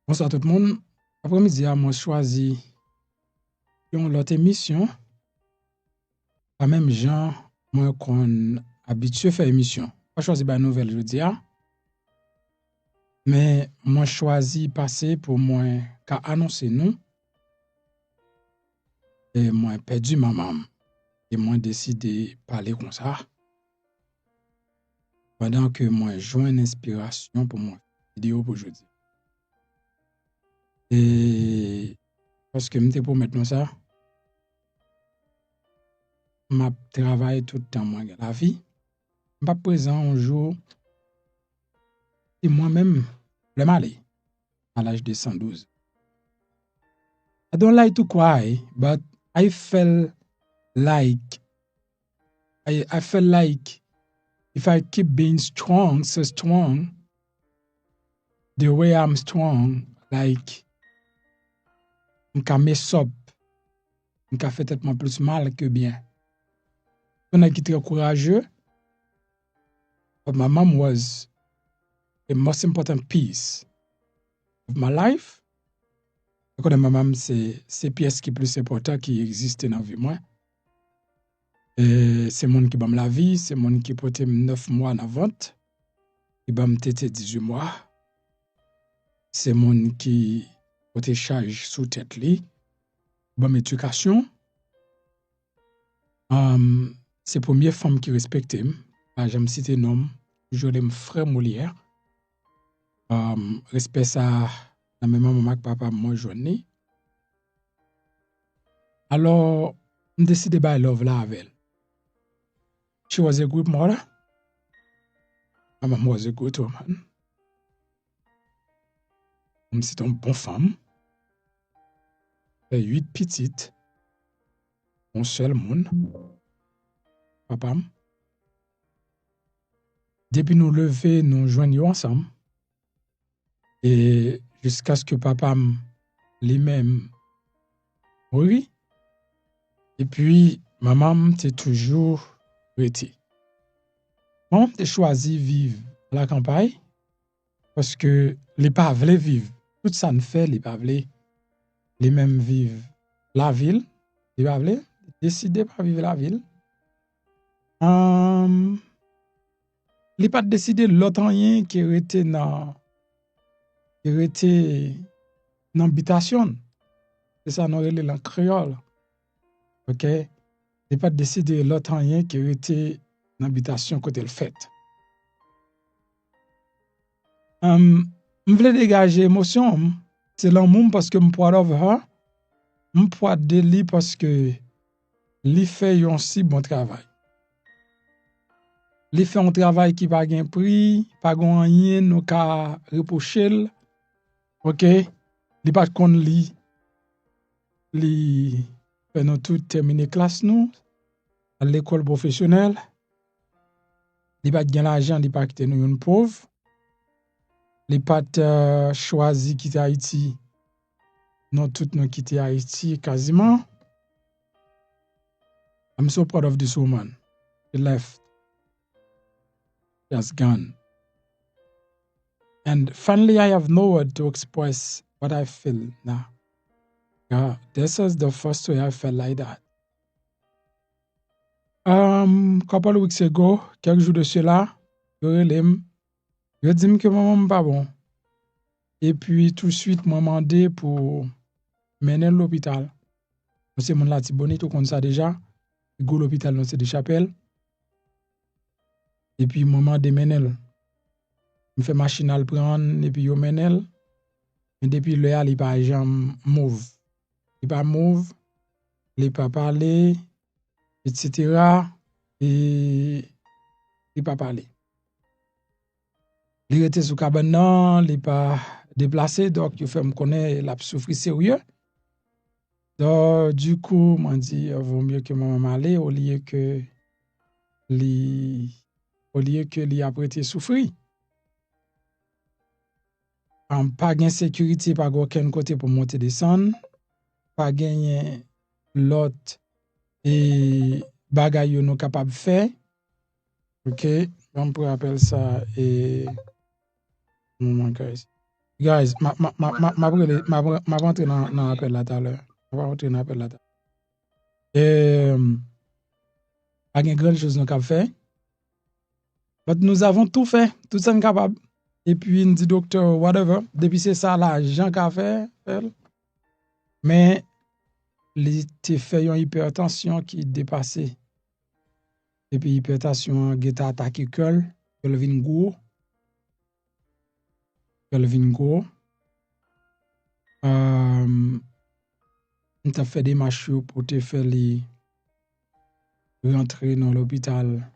Bonsoir tout le monde. Après-midi, moi choisi une autre émission. Pas même gens, moi qu'on habitué faire émission. Pas choisi par nouvelle, je dis. Mais moi choisi passer pour moi qu'à annoncer nous. Et moi perdu ma maman. Et moi décidé parler comme ça. Pendant que moi joins une inspiration pour mon vidéo pour aujourd'hui. Et parce que je pour maintenant ça, je travaille tout le temps moi la vie. Je suis pas présent un jour. Et moi-même, je vais aller à l'âge de 112. I don't like to cry, but I felt like I felt like if I keep being strong, so strong, the way I'm strong, like je can mess up, je can faire peut-être plus mal que bien. On a qui très courageux, but my mom was the most important piece of my life. Parce que ma maman, c'est pièce qui plus important qui existe dans la vie moi. C'est mon qui bam la vie, c'est mon qui porte 9 mois en vente, qui bam tete 18 mois. C'est mon qui porte charge sous tête li, bam éducation. C'est première femme qui respecte moi. J'aime citer nom, je l'aime frère Molière. Respect ça la même maman que papa moi journée. Alors, je décide de bailler love là avec elle. She was a good mother. My mom was a good woman. C'est une bonne femme. 8 petites. Un seul monde. Papa. Depuis nous lever, nous joignons ensemble. Et jusqu'à ce que papa lui-même oui. Et puis, maman t'es toujours été. Maman t'es choisi vivre à la campagne parce que les pas voulaient vivre. Tout ça ne fait les pas voulaient les mêmes vivre la ville. Les pas voulaient décider pas vivre la ville. Les pas décider l'autre rien qui était dans l'habitation. C'est ça, nous relève en créole. OK? Les pas décider l'autre rien qui était dans l'habitation côté le fait. Je voulais dégager émotion. C'est l'amour parce que je suis proud of her. Je suis proud de lui parce que lui fait un si bon travail. Lui fait un travail qui n'a pas de prix, pas de rien, nous ka reprocher. OK? Li pas kon li fait nous tout terminer classe nous à l'école professionnelle. Li pas gen l'argent, li pas quitter nous une pauvre. Li pas choisi quitter Haïti. Nous tout nous quitter Haïti quasiment. I'm so proud of this woman. She left. She has gone. And finally I have no word to express what I feel now. Yeah, this is the first way I felt like that. Couple weeks ago, quelques jours de cela, je dis que maman pas bon. Et puis tout de suite, m'a demandé pour mener à l'hôpital. C'est mon là, Tibonite, tout comme ça déjà. Go l'hôpital, non, c'est des chapelles. Et puis, maman de mener. Je fais machine à le prendre, et puis je mène. Et depuis là, il pas jamais move. Il pas move, il pas parler, etc. Et il pas parler. Il était sous cabane, il pas déplacé, donc il fait me connaître, il a souffert sérieux. Donc, du coup, m'a dit, il vaut mieux que maman allait au lieu que li a prêté souffrir. Pas de sécurité, pas aucun côté pour monter descendre, pas gagner l'autre et bagaille nous capable faire. OK, on peut appeler ça et moment ici. Guys, ma rentré dans l'appel là tout à l'heure. Ma rentré dans l'appel là. Pas de grande chose nous avons fait. Mais nous avons tout fait, tout ça nous capable. Et puis, il dit docteur, whatever. Depuis c'est ça là, Jean qu'a fait. Mais, il était fait une hypertension qui dépassait. Et puis, hypertension, il a attaqué cœur, Kelvin Go. On a fait des marches pour te faire rentrer dans l'hôpital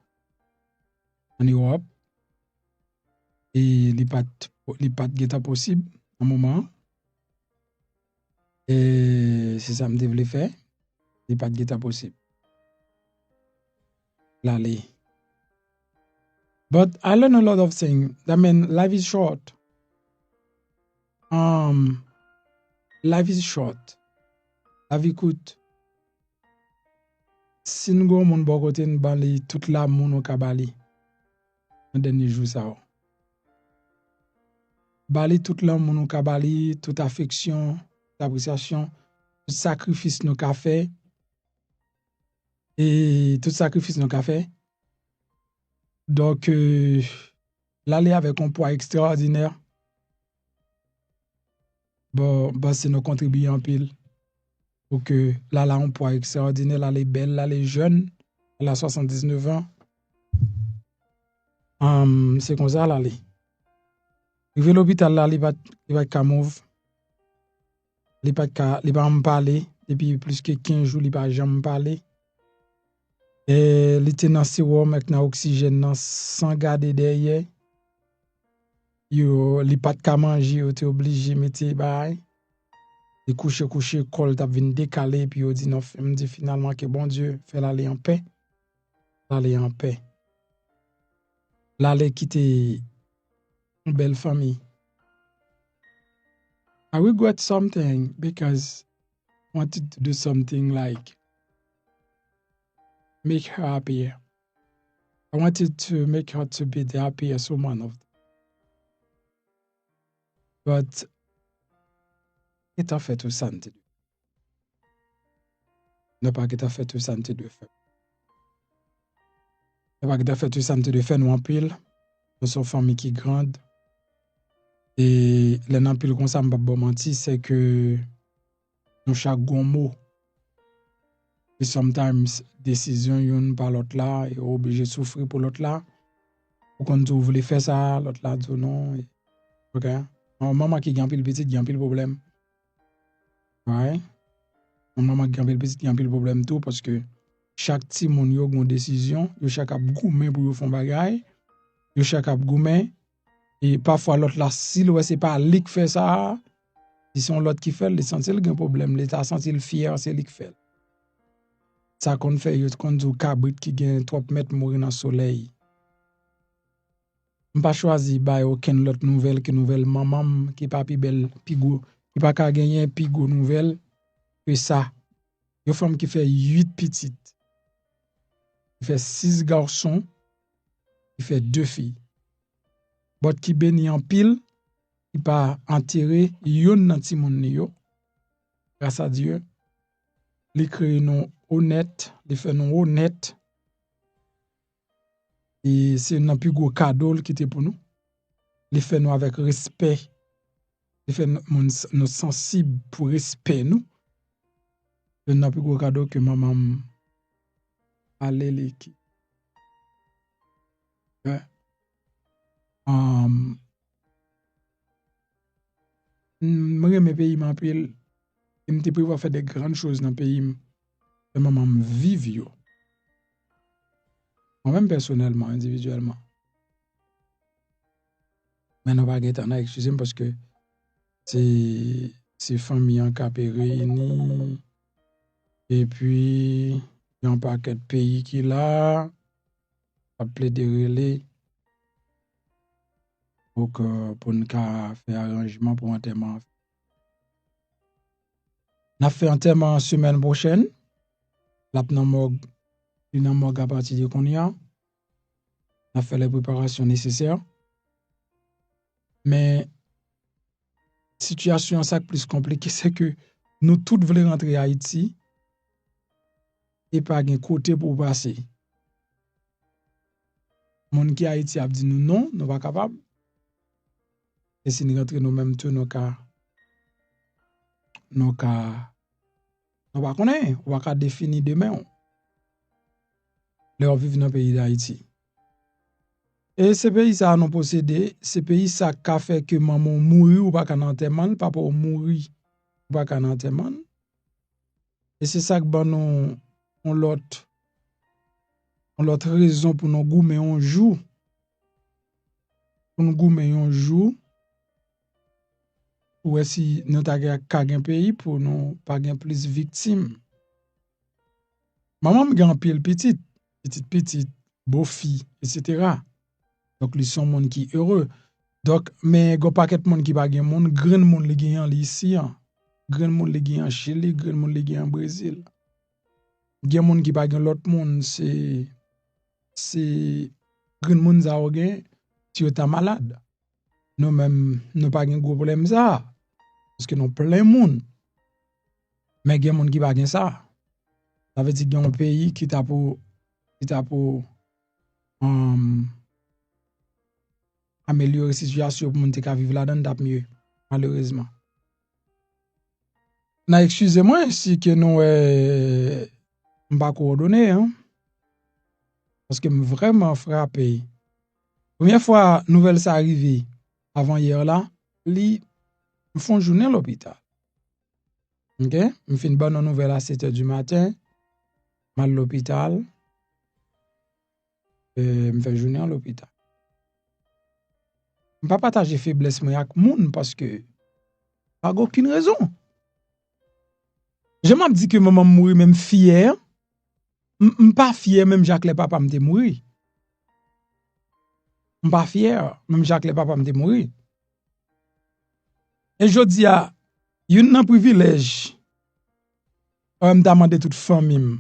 en Europe. Et il n'est pas possible à un moment. Et c'est ça que je voulais faire. Il n'est pas possible. L'aller. But I learned a lot of things. I mean, life is short. Life is short. La vie coûte. Si nous avons mon bon côté, nous avons toute l'amour nous kabali. Dans dernier jour ça. Bali toute l'amour nous kabali, toute affection, toute appréciation, tout sacrifice nous qu'a fait. Et tout sacrifice nous qu'a fait. Donc l'aller avec un poids extraordinaire. Bon, c'est nos contribuer en pile. Pour que là, un poids extraordinaire, là, les belles, là, les jeunes, elle a 79 ans. C'est comme ça, là, les. Il va l'hôpital, là, il va qu'à move. Il va me parler. Depuis plus que 15 jours, il va jamais me parler. Et il était dans ce rôle, maintenant, oxygène, sans garder derrière. Il n'a pas de manger, il était obligé de mettre bail. Il couche, col, t'as venu décaler, puis il dit non, me dit finalement que bon Dieu, fait l'aller en paix. L'aller en paix. L'aller quitter une belle famille. I regret something because I wanted to do something like make her happier. I wanted to make her to be the happiest woman of them. But it a fait tout ça. Ne pas qu'il a fait tout ça de faire. Ne pas qu'il a fait tout ça de faire nous en pile. Nous sommes famille qui grande. Et les en pile comme ça, je ne pas mentir, c'est que nous chaque bon mot. Et sometimes décision une par l'autre là et obligé de souffrir pour l'autre là. Pour qu'on vous voulez faire ça, l'autre là dit non. OK. Maman qui gagne le petit, gagne le problème. Ouais. Maman qui gagne le petit, gagne le problème tout parce que chaque petit monde yo une décision, yo chaque a goumé pour yo font bagaille, yo chaque a goumé et parfois l'autre là si ouais c'est pas lui qui fait ça, si c'est l'autre qui fait, il senti le problème, l'état senti le fier, c'est lui qui fait. Ça qu'on fait yo qu'on dit cabrit qui gagne 3 mètres mourir dans soleil. On pas choisi ba aucune autre nouvelle que nouvelle maman qui pas plus belle, plus go, qui pas ka gagner plus go nouvelle que ça. Une femme qui fait 8 petites. Il fait 6 garçons, il fait 2 filles. Bot qui béni en pile, il pas enterré yon nan ti moun yo. Grâce à Dieu, il crée nous honnête, il fait nous honnête. Et c'est un plus gros cadeau qui était pour nous. Il fait nous avec respect. Il fait nous sensibles pour respect nous. C'est un plus gros cadeau que maman allait l'équipe. Ouais. Mes pays m'appellent, je me prévois faire des grandes choses dans le pays. Et maman me vive. Moi-même personnellement, individuellement. Mais non, pas excusez-moi parce que c'est famille en cap réunie. Et puis, il y a un paquet de pays qui là, appelé des relais. Donc, pour nous faire arrangement pour un thème. On a fait un thème en semaine prochaine. La morgue à partir de qu'on y a. On a fait les préparations nécessaires. Mais situation ça plus compliqué, c'est que nous tous voulons rentrer à Haïti et pas un côté pour passer. Moun qui Haïti a dit nous non, nous pas capable. Et si nous rentrons nous même tout nous pas connaître, on va définir demain. Leur vivre dans le pays d'Haïti. Et ce pays ça nous possédé, ce pays ça qu'a fait que maman mourir ou pas qu'en enterrement, papa mourir ou pas qu'en enterrement. Et c'est ça que ben nous on l'autre raison pour nous goumer un jour. Pour nous goumer un jour. Ou si nous ta un pays pour nous pas gain plus victimes. Maman me gagne pile petite, beau fille, etc. Donc ils sont monde qui heureux. Donc mais go paquet monde qui pas gain monde, grand monde li gagne ici, grand monde li gagne en Chili, grand monde li gagne en Brésil. Gen monde qui pas gagne l'autre monde c'est grand monde ça gagne si tu es malade. Nous même nous pas gagne gros problème ça parce que nous plein monde. Mais gen monde qui pas gagne ça. Ça veut dire qu'il y a un pays qui t'a pour améliorer la situation pour monter qu'à vivre là-dedans mieux, malheureusement. Excusez-moi si que nous pas coordonné, hein, parce que me vraiment frappé. Première fois nouvelle ça arrivé avant hier là, li me font journée à l'hôpital. OK, me fait une bonne nouvelle à 7h du matin, mal à l'hôpital. Me fait journée à l'hôpital. Je ne peux pas partager faiblesse avec moun parce que pas aucune raison. Je m'a dit que maman mourir même fier. Pas fier même Jacques le papa m'te mourir. Pas fier même Jacques le papa m'te mourir. Et je dis a yon nan privilège. On t'a demandé toute famille.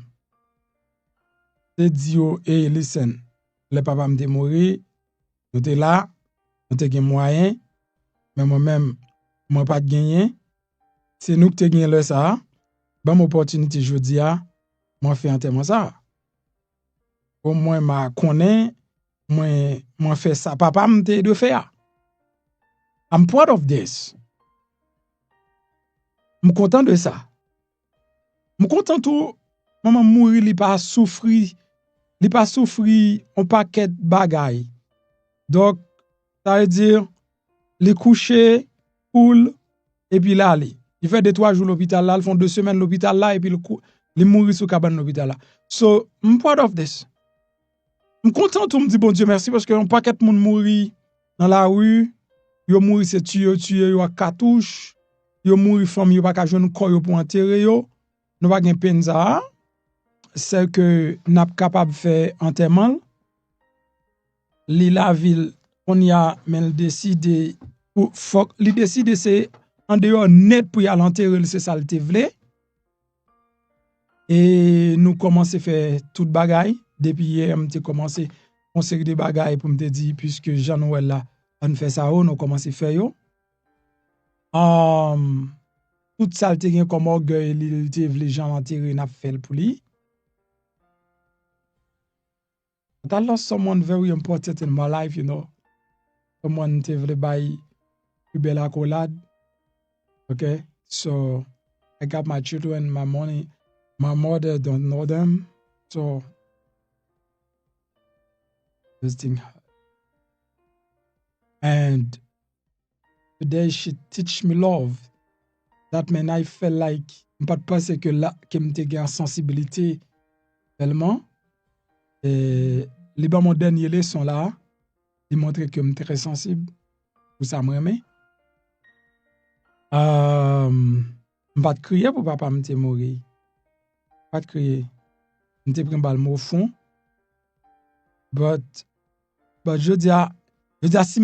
C'est dit yo hey listen, le papa m'te mourir. Nous t'es là, nous t'es gen moyen, mais moi-même moi pas gagné. C'est nous qui t'es gagné le ça. Bon opportunité jodi a, moi fait enterrement ça. Au moins ma connais, moi fait ça papa m'te de faire. I'm proud of this. I'm content de ça. I'm content tout maman mourir li pas souffrir un paquet de bagaille. Donc ça veut dire les coucher cool et puis là aller. Il fait 2-3 jours l'hôpital là, ils font 2 semaines l'hôpital là et puis il mourir sous cabane l'hôpital là. So, I'm proud of this. I'm content tout me dit bon Dieu merci parce que un paquet de monde mourir dans la rue, yo mourir c'est tuer yo à cartouche, yo mourir femme yo pas ka joindre corps pour enterrer yo. Nous pas gen peine ça. C'est que n'a pas capable faire enterrement. Li la ville on y a mais décidé pour li décide c'est en dehors net pour y aller enterrer c'est ça le te vle. Et nous commencer faire toute bagaille depuis hier m'te commencé on série de bagaille pour me dire puisque Jean-Noël là on fait ça nous commencer faire yo. Tout ça te gen comme orgueil li te vle gens enterrer n'a fait pour lui. I lost someone very important in my life, you know. Someone te vle bay belle accolade. Okay? So I got my children, my money. My mother don't know them. So this thing. And today she teach me love. That mean I felt like pas de penser que là que m'te gen sensibilité tellement. Et les mon dernier leçon là, il montre que je suis très sensible pour ça me remet. Je pas crier pour papa me mourir. Pas crier. Je te prends balle au fond. But je dis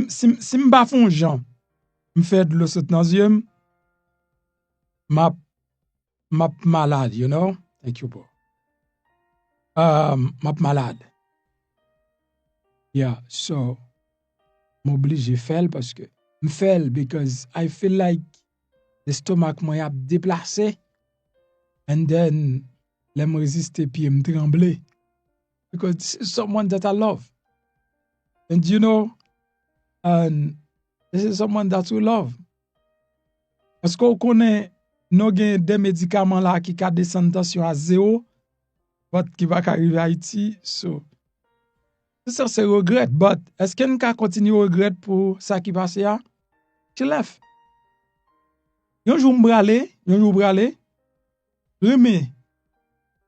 si me pas fond Jean, me fait de l'eau saute dans les yeux, ma malade, you know? Thank you, bro. Ma malade. Yeah, so m'oblige faire parce que me faire because I feel like l'estomac moi a déplacé. And then, let me résister puis me trembler. Because this is someone that I love. And you know, and this is someone that we love. Parce qu'on connaît, nous avons des médicaments là qui ont descendre tension à zéro, but qui va arriver à Haïti. So, ça c'est regret. But, est-ce qu'on peut continuer à regret pour ça qui passe là? Je lève. Un jour, mais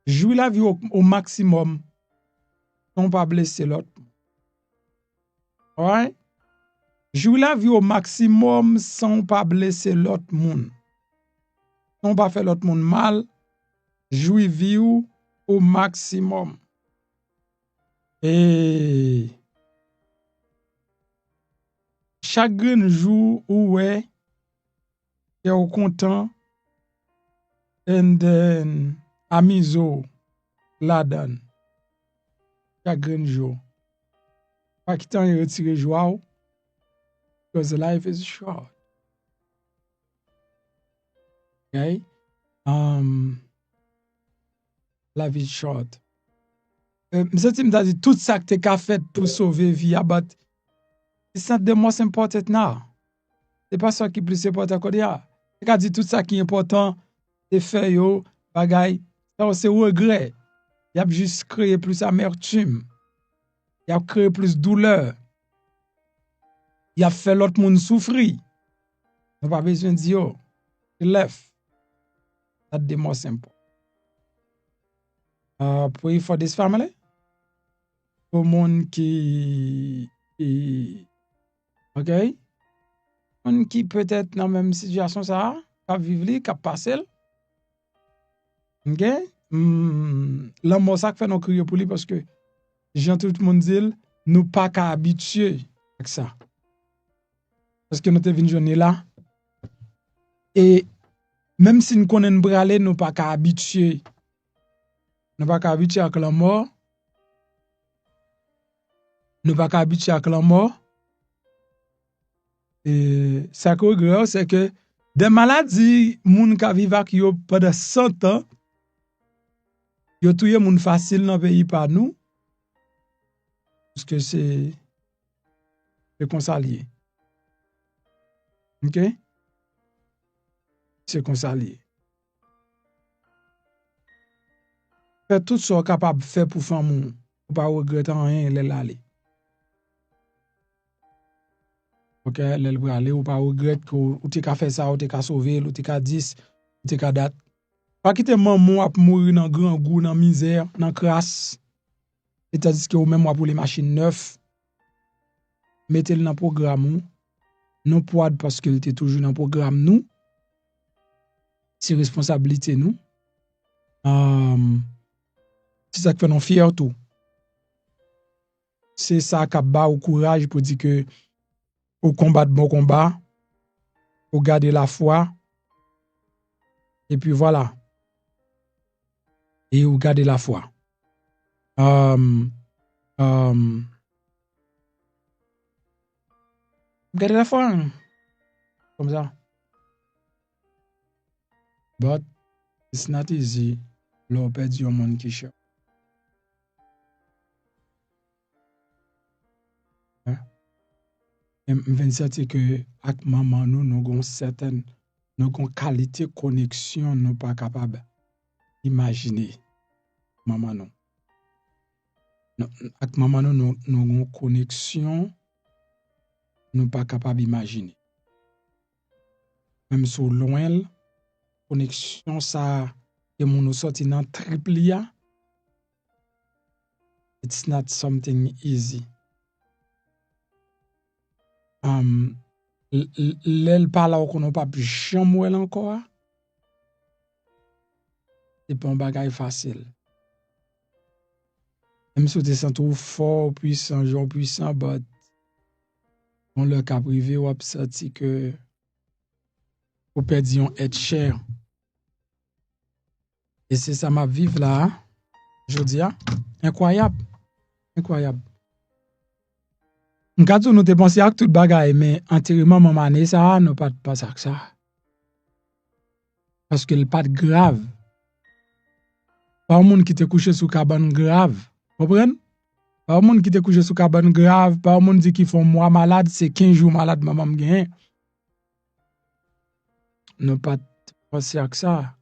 jouer la vie au maximum, on pas blesser l'autre. Alright? Jouer la vie au maximum sans pas blesser l'autre monde. Sans pas faire l'autre monde mal. Jouer vie au maximum. Et chaque jour où est content, and then amizo la donne. Chaque jour. Pas qu'il t'en retire joie, because life is short. Okay? Life is short. Mse ti m'a dit tout ça que tu as fait pour sauver vie, but it's not the most important now. C'est pas ça qui est plus important que ça. Tu as dit tout ça qui est important, c'est fait yo, bagay, ça c'est regret. Il a juste créé plus amertume. Il a créé plus douleur. Il a fait l'autre monde souffrir. On pas besoin de dire yo, left. That's the most important. Pray for this family. Pour monde qui OK? Monde qui peut-être dans la même situation ça, qui vivre li, qui passer. OK? L'amour ça fait nous crier pour lui parce que j'entends tout le monde dire nous pas qu'à habituer avec ça. Parce que nous te vinn journée là et même si nous connaissons braler nous pas qu'à habituer. Nous pas qu'à habituer avec la mort. Nous pas qu'à habituer avec la mort. Et ça que grave c'est que des maladies moun ka vivre avec yo pendant 100 ans yo touye moun facile dans pays par nous parce que c'est comme ça lié. OK? C'est comme ça lié. Fait tout ce capable faire pour faire moun, ou pas regretter rien l'aller. OK, l'elle aller ou pas regretter ou tu ka fait ça ou tu ka sauver ou tu ka 10 ou tu ka date. Pas quitter maman à mourir dans grand goût dans misère, dans crasse. C'est-à-dire que ou même pour les machines neuves mettez-le dans programme non poids parce que était toujours dans programme nous. C'est responsabilité nous. C'est ça qui fait nous fier tout. C'est ça qui bat au courage pour dire que au combattre bon combat, au garder la foi. Et puis voilà. Et au garder la foi. Garder la foi. Comme ça. But it's not easy. L'on perd du monde qui cherche. Je suis certain que avec maman nous avons certaines qualité de connexion nous pas capable d'imaginer maman nous. Avec maman nous avons connexion nous pas capable d'imaginer. Même sur loin connexion ça et nous sorti dans triplia. It's not something easy. L'elle parle là qu'on n'a pas pu jamais encore. C'est pas un bagage facile. Même si tu es trop fort, puissant, genre puissant, but dans le cas privé, on a senti que on perdu un être cher. Et c'est ça ma vive là, je dis, incroyable. Incroyable. Nous te pensé à tout bagaille, mais enterrement maman ça, nous pas ça que ça. parce que le pas grave. Pas un monde qui te couché sous cabane grave. Comprenez? Pas un monde qui te couché sous cabane grave, pas un monde dit qu'ils font moi malade, c'est 15 jours malade maman me gagne. Ne pas penser à ça.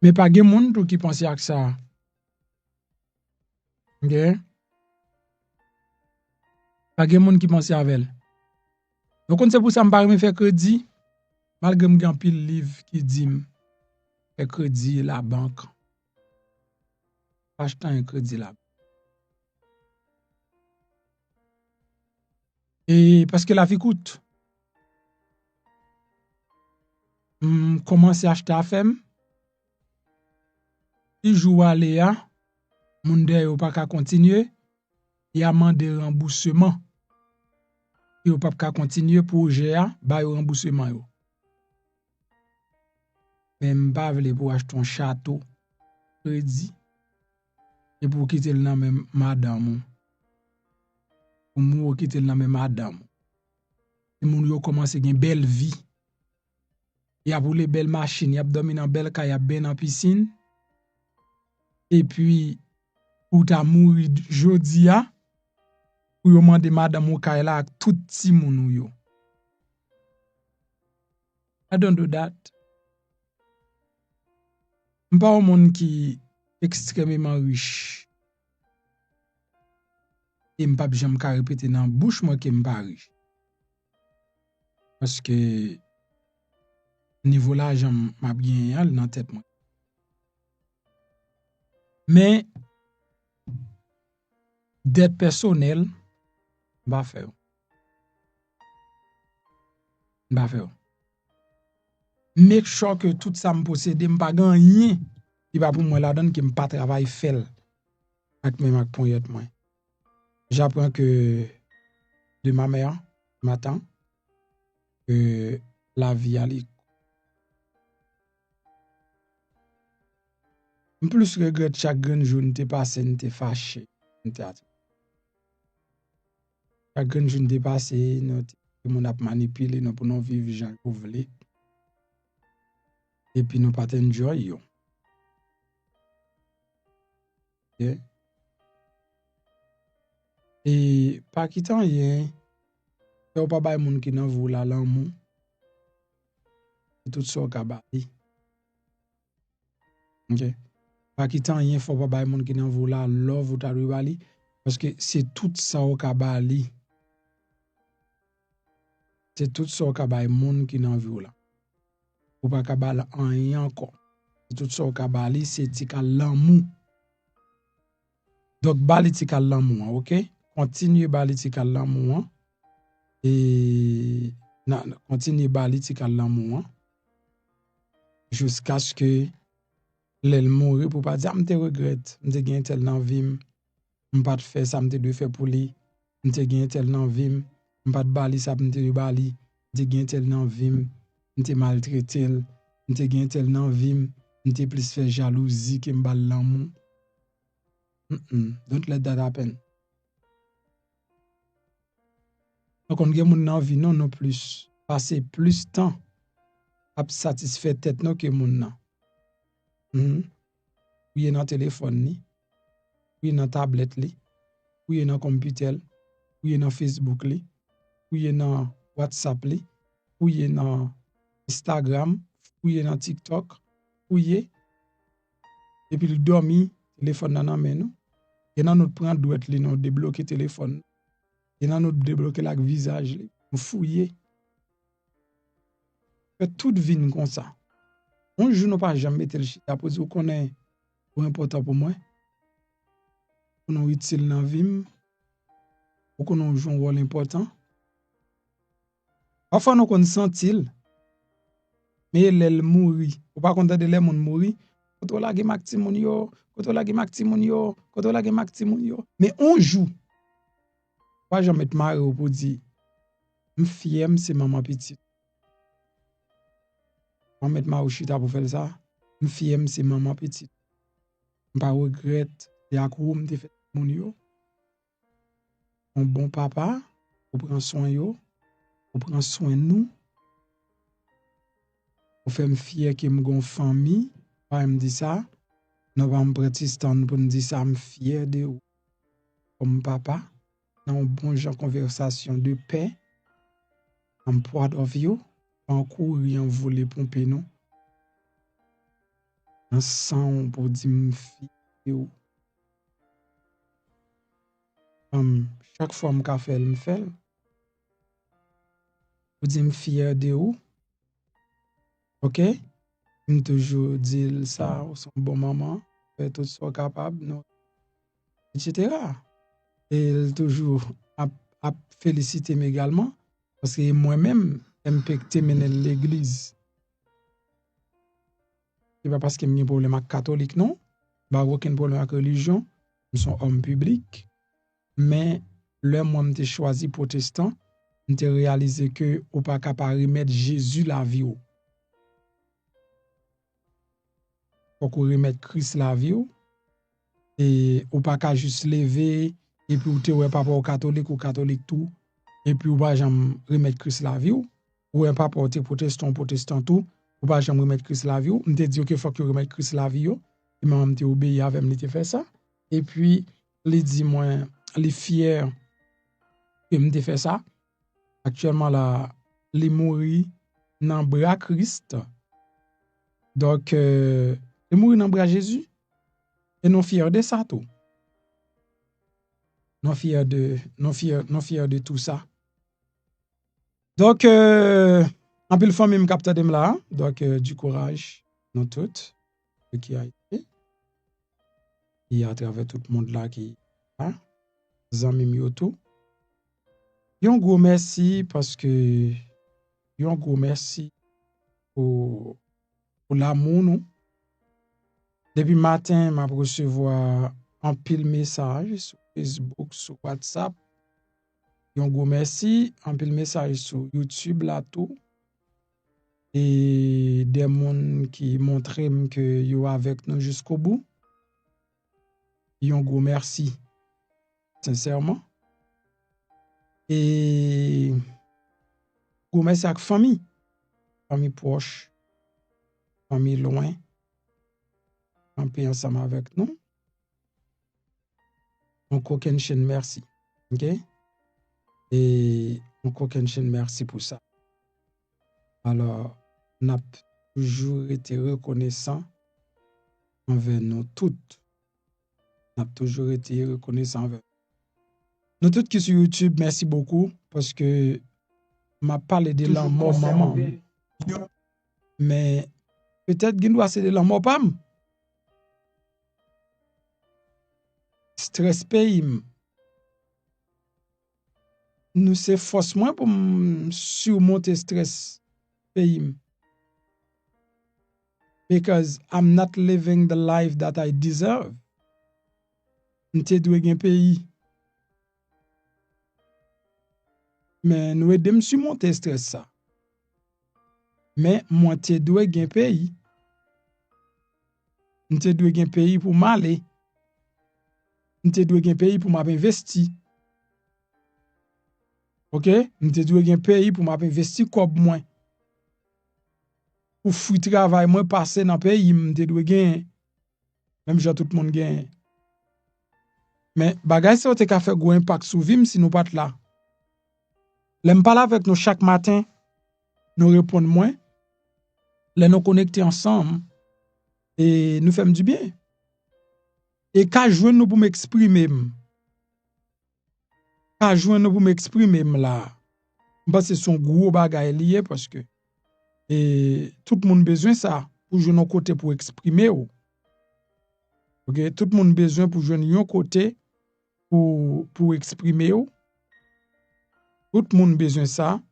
Mais pas gen monde tout qui pense à ça. OK? Pas gen monde qui pense à elle. Donc c'est pour ça me faire crédit malgré me gen pile livre qui dit fait crédit la banque. Acheter un crédit là. Et parce que la vie coûte. Commencer à acheter à femme. Si joue à Léa, moun de yo pas ka continuer, y a mandé remboursement. Yo pas ka continuer projet a, ba yo remboursement yo. Mais m'pa vle pour acheter un château crédit et pour quitter le nan même madame. Pour mou quitter le nan même madame. Et moun yo commence gen belle vie. Y a pour les belles machines, y a dormi dans belle kay, y a ben en piscine. Et puis ou ta mouri jodi a, ou yo mande madame ou kay la ak tout ti moun yo. I don't do that. M'pa un monde qui extrêmement riche. Et m'pa jamais ka répéter dans bouche moi que m'pa riche. Parce que niveau l'argent m'a bien dans tête moi. Mais dette personnelle m'pa faire. M'pa faire. Make sure que tout ça me possède m'pa gagner. Il va pour moi la donne qui m'pa travail fait avec même avec point moi. J'apprends que de ma mère matin que la vie allait. Plus regrette chaque jour n'était passé, n'était fâché, chaque jour n'était passé, nous a manipulé, nous pour nous vivre gens qu'on voulait. Et puis nous pas enjoy yo. Okay? Et pas quitter rien, yo pas bay moun qui nan vou la l'amour. Tout ça ka bali. OK? Pas quitter rien, faut pas bay moun qui nan vou la love ou ta bali parce que c'est tout ça au ka bali. C'est tout ça au ka bay moun qui nan vou la. Ou pas ka bali rien encore. C'est tout ça au ka bali, c'est tika l'amour. Donc bali tika l'amour, OK? Continue bali tika l'amour. Et continue bali tika l'amour jusqu'à ce que l'elle mourir pour pas dire me regrette, me gen tel nan vim, me pas faire ça me de faire pour lui, me gen tel nan vim, me pas bali ça me de bali, me gen tel nan vim, me maltraité, me gen tel nan vim, me plus faire jalousie que me bal l'amour. Don't let that happen. Donc on gen moun nan vie non plus passer plus temps à satisfaire tête non que moun nan. Ou est dans téléphone ni, ou est dans tablette li, ou est dans computer, ou est dans Facebook li, ou est dans WhatsApp li, ou est dans Instagram, ou est dans TikTok, ou est et puis le dormi téléphone nan men nou. Et nan notre prend douette li non débloquer téléphone. Et nan notre débloquer la visage li, fouiller. Fait toute vie comme ça. Un jour nous pas jamais mettre le chita pour dire qu'on est important pour moi. Qu'on est utile dans la vie. Ou qu'on joue un rôle important. Parfois nous qu'on sentil. Mais l'elle mourit. Ou pas content de l'elle mourir. Quand on la ge mak ti moun yo, quand on la ge mak ti moun yo, quand on la ge mak ti moun yo. Mais on joue. Pas jamais te marrer pour dire m'fiem c'est maman petite. On met ma chita pour faire ça. M'fiem c'est maman petite. M'pas regrette et à quoi m'te fait moun yo. Un bon papa, ou prend soin yo, ou prend soin nous. Ou fait me fier que me gon famille, pas me dit ça. Non pas me protestant pour me dire ça, me fier de ou comme papa. Dans un bon genre conversation de paix. I'm proud of you. En courir en voler pomper non. Ensemble pour dire me fier de ou. Chaque fois me fait me fait. Pour dire me fier de ou. OK? Me toujours dire ça ou son bon maman, fait tout soit capable, non, etc. Et elle toujours a félicité également parce que moi-même, je mener l'église. Ce n'est pas parce que j'ai un problème avec catholique, non. Je n'ai aucun problème avec la religion. Je suis un homme public. Mais le moi, j'ai choisi protestant. J'ai réalisé que on pas capable de remettre Jésus la vie. Faut qu'on remette Christ la vie. Et on pas qu'à juste lever et puis ou te ouais papa au catholique tout et puis ou pas jamais remettre Christ la vie ou un papa te protestant tout ou pas jamais remettre Christ la vie on te dit que faut que remettre Christ la vie et maman te obéi avec me te fait ça et puis il dit moi les fier que me te fait ça actuellement là les mourir dans bras Christ donc les mourir dans bras Jésus et non fier de ça tout. Non fier de tout ça. Donc, en plus, famille me capte de là. Donc, du courage, nous toutes, ce qui a été. Et à travers tout le monde là qui a, zami mioto. Un gros merci parce que, un gros merci pour l'amour, nous. Depuis matin, m'a recevoir un pile message sur Facebook, sur WhatsApp. Un gros merci, un pile message sur YouTube là tout. Et des gens qui montrent que yo avec nous jusqu'au bout. Un gros merci, sincèrement. Et gros merci à la famille proche, famille loin, en paix ensemble avec nous. Encore une chaîne merci. OK? Et encore une chaîne merci pour ça. Alors, on a toujours été reconnaissant envers nous toutes. On a toujours été reconnaissant envers nous toutes qui sur YouTube, merci beaucoup parce que m'a parlé de l'amour maman. Mais peut-être qu'il doit c'est de l'amour pam. Stress pays. Nous c'est force moins pour surmonter stress pays. Because I'm not living the life that I deserve. M'te doué gen pays. Mais nous aidons surmonter stress ça. Mais moi te doué gen pays. M'te doué gen pays pour m'aller. M'te doué gen pays pour m'investir. OK? M'te doué gen pays pour m'investir comme moi. Pour fuir travail moi passer dans pays m'te doué gen même genre tout le monde gagne. Mais bagay ça te ka fait gros impact sur vie si nous pas là. L'aime parler avec nous chaque matin, nous répondre moins. Les nous connecter ensemble et nous faire du bien. Et quand joindre nous pour m'exprimer. Quand joindre nous pour m'exprimer là. Parce que c'est son gros bagay lié parce que et tout le monde besoin ça pour jouer nos côté pour exprimer. OK, tout le monde besoin pour jouer un côté pour exprimer. Tout le monde besoin ça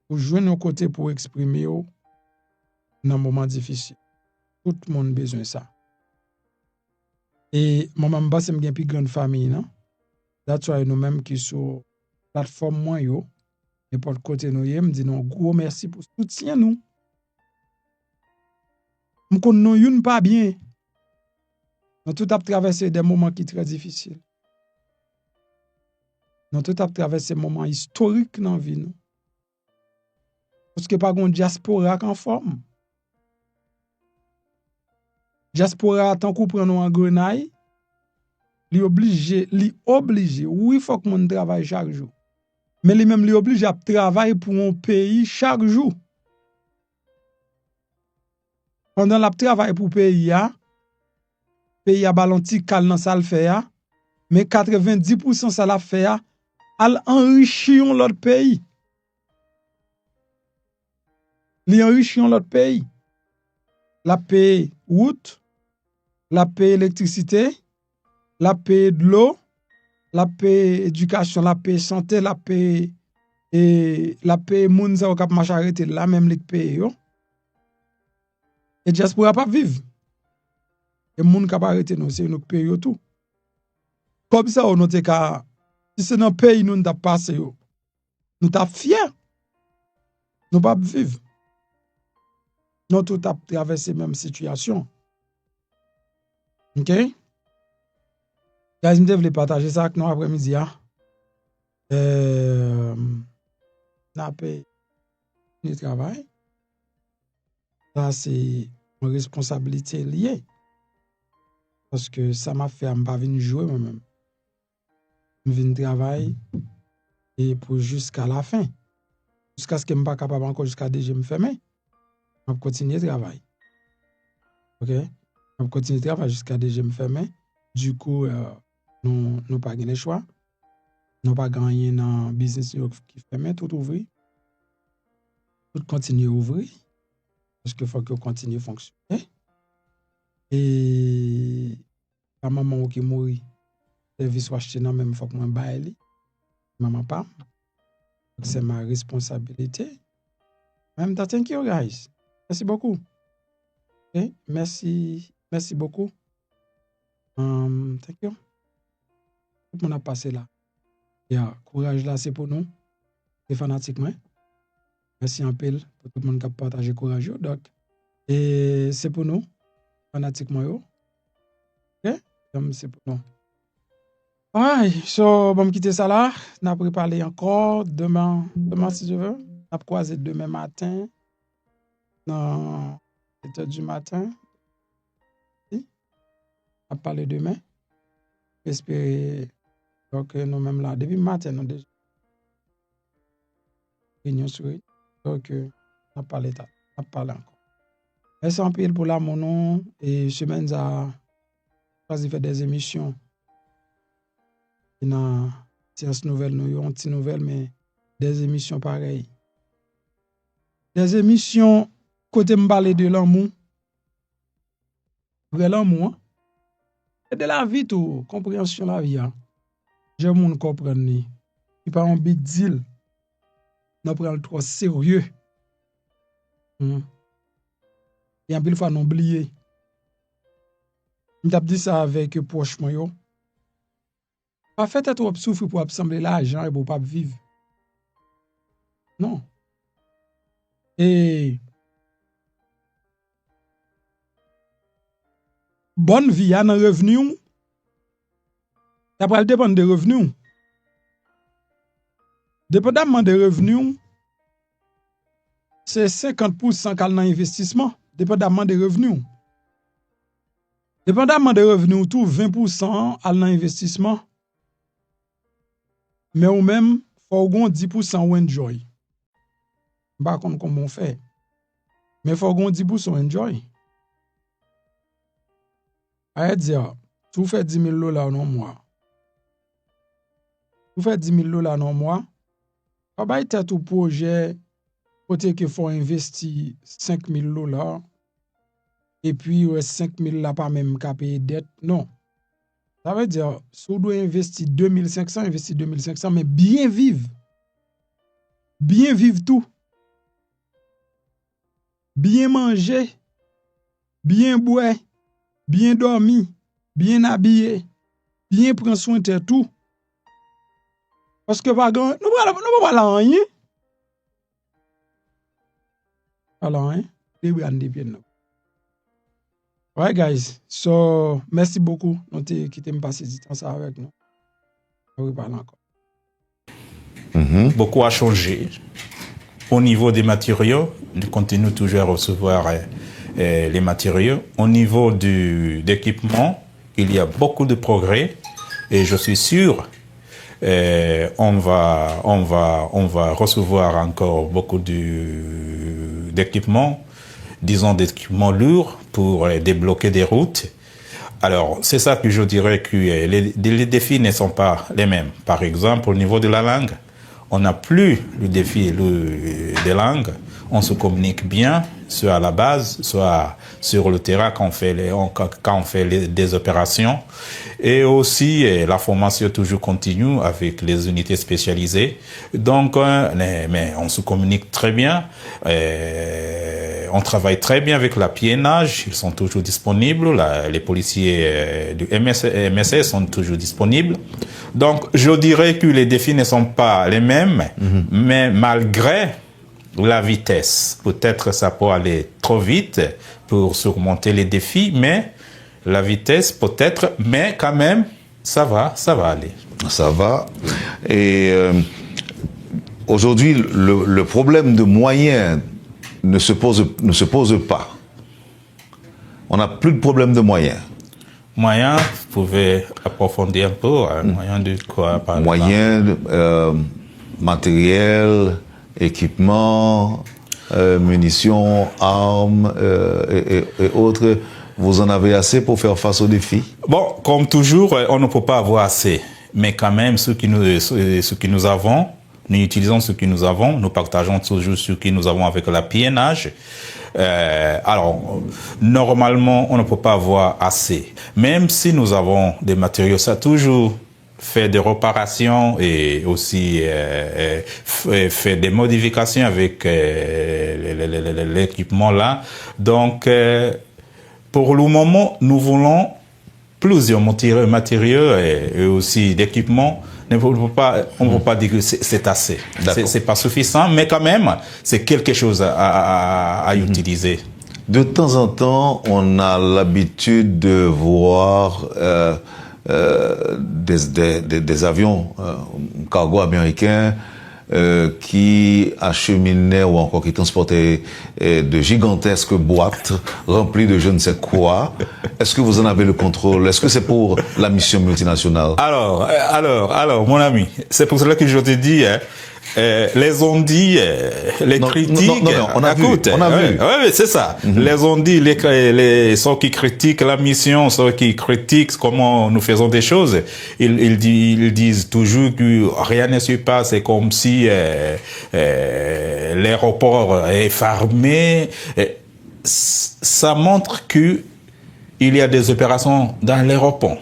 pour jouer nos côté pour exprimer dans un moment difficile. Tout le monde besoin ça. Et maman m'ba c'est m'gen plus grande famille non. That's why nous même qui sur plateforme moi yo n'importe côté nous y me dit non gros merci pour soutien nous. M'kon non youn pas bien. Nous tout a traversé des moments qui très difficiles. Nous tout a traversé des moments historiques dans vie nous. Parce que pas gon diaspora en forme. diaspora tant qu'on prend nous en grenaille, li obligé, oui, faut que mon travaille chaque jour. Mais lui même li obligé à travailler pour un pays chaque jour. Pendant la travail pour pays a balanti kal nan sal fait a, mais 90% ça la fait a, al enrichir l'autre pays. Li enrichir l'autre pays. La paye route, la paye électricité, la paye de l'eau, la paye éducation, la paye santé, la paye moun sa kap marche arrêté la même li paye yo. Et diaspora pas vivre. Et moun kap arrêté nous c'est nous paye yo tout. Comme ça on note ka si c'est dans pays nous t'a passé yo. Nous t'a fier. Nous pas vivre. Nous tout a traversé même situation. OK? Guys, je voulais partager ça avec nous après-midi. N'a pas le travail. Ça, c'est une responsabilité liée. Parce que ça m'a fait, je ne pas venir jouer moi-même. Je viens travailler et pour jusqu'à la fin. Jusqu'à ce que je ne sois pas capable encore jusqu'à déjà me fermer. Je vais continuer le travail. OK? Je vais continuer le travail jusqu'à déjà me fermer. Du coup, nous n'avons pas gagné le choix. Nous n'avons pas gagné dans le business qui ferme, tout ouvrir. Tout continuer à ouvrir. Parce qu'il faut que continue à fonctionner. Et la maman qui mourit, service soit acheté dans même, il faut que je baille. Maman pas. C'est ma responsabilité. Même temps, thank you guys. Merci beaucoup. Okay? Merci beaucoup. Thank you. Tout le monde a passé là. Courage là, c'est pour nous. C'est fanatiquement. Merci un peu pour tout le monde qui a partagé courage. Donc, et c'est pour nous. Fanatiquement. Ok? C'est pour nous. Ouais, so, bon, quitter ça là. On a préparé encore demain si je veux. On a croisé demain matin. Non, 7h du matin. On a parlé demain. J'espère que nous-mêmes là, depuis matin, nous déjà réunion sur eux. Donc, on a parlé encore. Merci en pile pour la monon et semaine à choisi faire des émissions. Il y a sciences nouvelles, nous avons une petite nouvelle, mais des émissions pareilles. Des émissions côté m'parler de l'amour. Vrai l'amour. Et de la vie tout, compréhension de la vie. J'aime moun comprendre ni. Il pas un big deal. Non prend le trop sérieux. Et en pile fois non oublier. M't'a dit ça avec proche moi yo. Pas fait trop souffrir pour assembler l'argent et pour pas vivre. Non. Et bonne vie a dans revenu. Ça va dépendre des revenus. Dépendamment des revenus, c'est 50% qui dans investissement. Dépendamment des revenus. Dépendamment des revenus, tout 20% dans investissement. Mais ou même, faut qu'on 10% ou enjoy. Pas comme on fait. Mais faut qu'on 10% enjoy. À dire, tu fais $10,000 dans un mois. Tu fais $10,000 dans un mois. Pas bay tête au projet, côté que faut investir $5,000. Et puis, 5,000 là pas même qu'à payer dette. Non. Ça veut dire, si vous doit investir 2,500, investir 2,500, mais bien vivre. Bien vivre tout. Bien manger. Bien boire. Bien dormir. Bien habiller. Bien prendre soin de tout. Parce que nous ne pas là rien. Alors, hein? Ouais, guys. So, merci beaucoup. Nous t'ai quitté me passer du temps ça avec nous. On va parler encore. Beaucoup a changé. Au niveau des matériaux, nous continuons toujours à recevoir les matériaux. Au niveau d'équipement, il y a beaucoup de progrès et je suis sûr on va recevoir encore beaucoup d'équipements, disons d'équipements lourds pour débloquer des routes. Alors, c'est ça que je dirais que les défis ne sont pas les mêmes. Par exemple, au niveau de la langue, on n'a plus le défi des langues. On se communique bien, soit à la base, soit sur le terrain quand on fait des opérations. Et aussi, la formation toujours continue avec les unités spécialisées. Donc, mais on se communique très bien. On travaille très bien avec la PNH. Ils sont toujours disponibles. Les policiers du MSS sont toujours disponibles. Donc, je dirais que les défis ne sont pas les mêmes, mais malgré la vitesse, peut-être ça peut aller trop vite pour surmonter les défis, mais la vitesse peut-être, mais quand même, ça va aller. Ça va. Et aujourd'hui, le problème de moyens ne se pose pas. On n'a plus de problème de moyens. Moyens, vous pouvez approfondir un peu, hein, moyens de quoi par exemple? Moyens, matériel, équipement, munitions, armes et autres. Vous en avez assez pour faire face aux défis? Bon, comme toujours, on ne peut pas avoir assez. Mais quand même, ce que nous avons, nous utilisons ce que nous avons, nous partageons toujours ce que nous avons avec la PNH. Alors, normalement, on ne peut pas avoir assez. Même si nous avons des matériaux, ça a toujours fait des réparations et aussi fait des modifications avec l'équipement là. Donc, pour le moment, nous voulons plusieurs matériaux et aussi d'équipements. On ne peut pas dire que c'est assez. C'est pas suffisant, mais quand même, c'est quelque chose à utiliser. De temps en temps, on a l'habitude de voir des avions cargo américains qui acheminaient ou encore qui transportaient de gigantesques boîtes remplies de je ne sais quoi. Est-ce que vous en avez le contrôle? Est-ce que c'est pour la mission multinationale? Alors, mon ami, c'est pour cela que je te dis, les ondits, les critiques. Non, on a vu. Oui, c'est ça. Les ondits, ceux qui critiquent la mission, ceux qui critiquent comment nous faisons des choses, ils disent toujours que rien ne se passe. C'est comme si l'aéroport est fermé. Ça montre que il y a des opérations dans l'aéroport.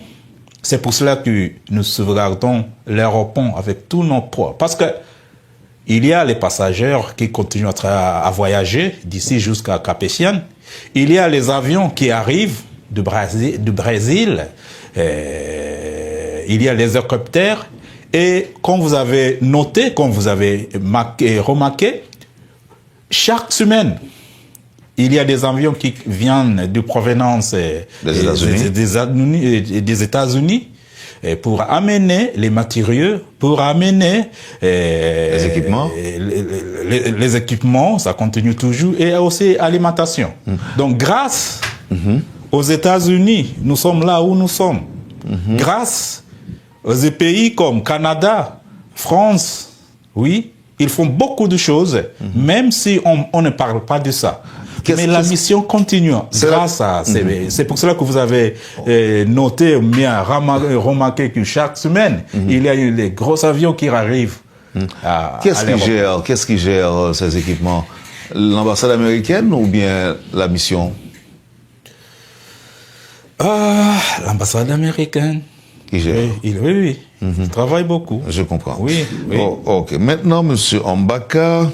C'est pour cela que nous sauvegardons l'aéroport avec tous nos poids. Parce que il y a les passagers qui continuent à voyager d'ici jusqu'à Cap-Haïtien. Il y a les avions qui arrivent du Brésil. Il y a les hélicoptères. Et comme vous avez noté, comme vous avez remarqué, chaque semaine, il y a des avions qui viennent de provenance des États-Unis pour amener les matériaux, pour amener les équipements. Les équipements, ça continue toujours, et aussi l'alimentation. Donc, grâce aux États-Unis, nous sommes là où nous sommes. Grâce aux pays comme Canada, France, oui, ils font beaucoup de choses, même si on ne parle pas de ça. Mais la mission continue grâce à... C'est pour cela que vous avez noté, bien remarqué que chaque semaine, il y a eu les gros avions qui arrivent. Qu'est-ce qui gère ces équipements? L'ambassade américaine ou bien la mission? L'ambassade américaine. Qui gère? Oui. Il travaille beaucoup. Je comprends. Oui. Oh, ok. Maintenant, Monsieur Ambaka,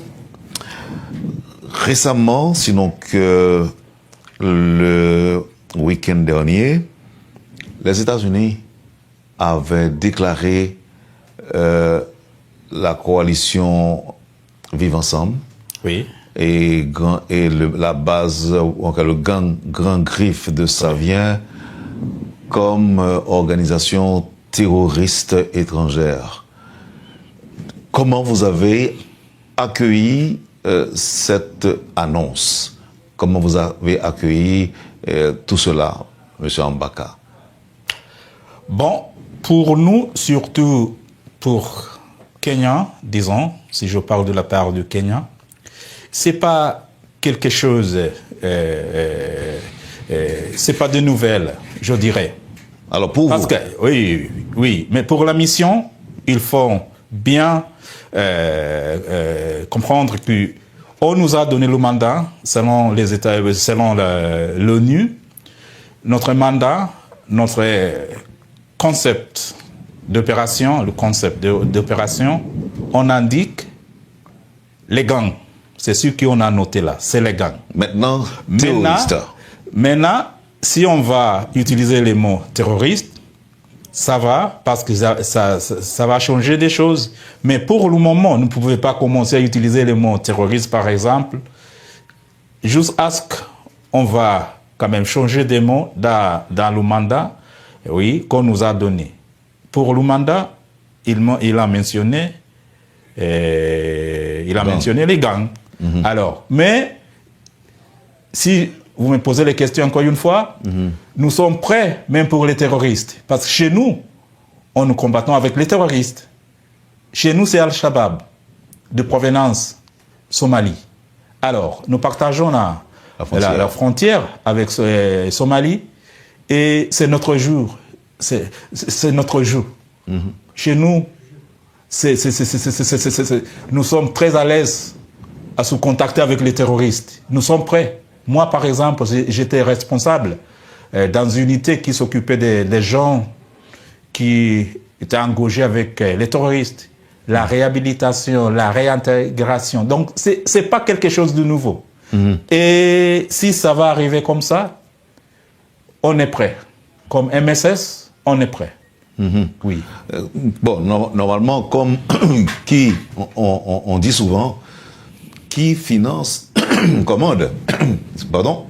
récemment, sinon que le week-end dernier, les États-Unis avaient déclaré la coalition Vivre Ensemble. Oui. Et la base, le Grand Griffe de Savien comme organisation terroriste étrangère. Comment vous avez accueilli cette annonce? comment vous avez accueilli tout cela, M. Ambaka? Bon, pour nous, surtout pour Kenya, disons, si je parle de la part du Kenya, c'est pas quelque chose, c'est pas de nouvelles, je dirais. Alors pour vous? Oui, mais pour la mission, il faut bien comprendre que on nous a donné le mandat selon les États, selon l'ONU. Notre mandat, notre concept d'opération, le concept d'opération, on indique les gangs. C'est ce qu'on a noté là, c'est les gangs. Maintenant, terroriste. Maintenant, si on va utiliser les mots terroriste, ça va, parce que ça va changer des choses. Mais pour le moment, nous ne pouvons pas commencer à utiliser les mots terroriste, par exemple, jusqu'à ce qu'on va quand même changer des mots dans le mandat, oui, qu'on nous a donné. Pour le mandat, il a mentionné les gangs. Alors, mais si vous me posez les questions encore une fois, nous sommes prêts même pour les terroristes. Parce que chez nous, nous combattons avec les terroristes. Chez nous, c'est Al-Shabaab, de provenance Somalie. Alors, nous partageons la frontière avec Somalie et c'est notre jour. C'est notre jour. Chez nous, nous sommes très à l'aise à se contacter avec les terroristes. Nous sommes prêts. Moi, par exemple, j'étais responsable dans une unité qui s'occupait des gens qui étaient engagés avec les terroristes, la réhabilitation, la réintégration. Donc, c'est pas quelque chose de nouveau. Et si ça va arriver comme ça, on est prêt. Comme MSS, on est prêt. Oui. Bon, normalement, comme on dit souvent, qui finance commande. Pardon?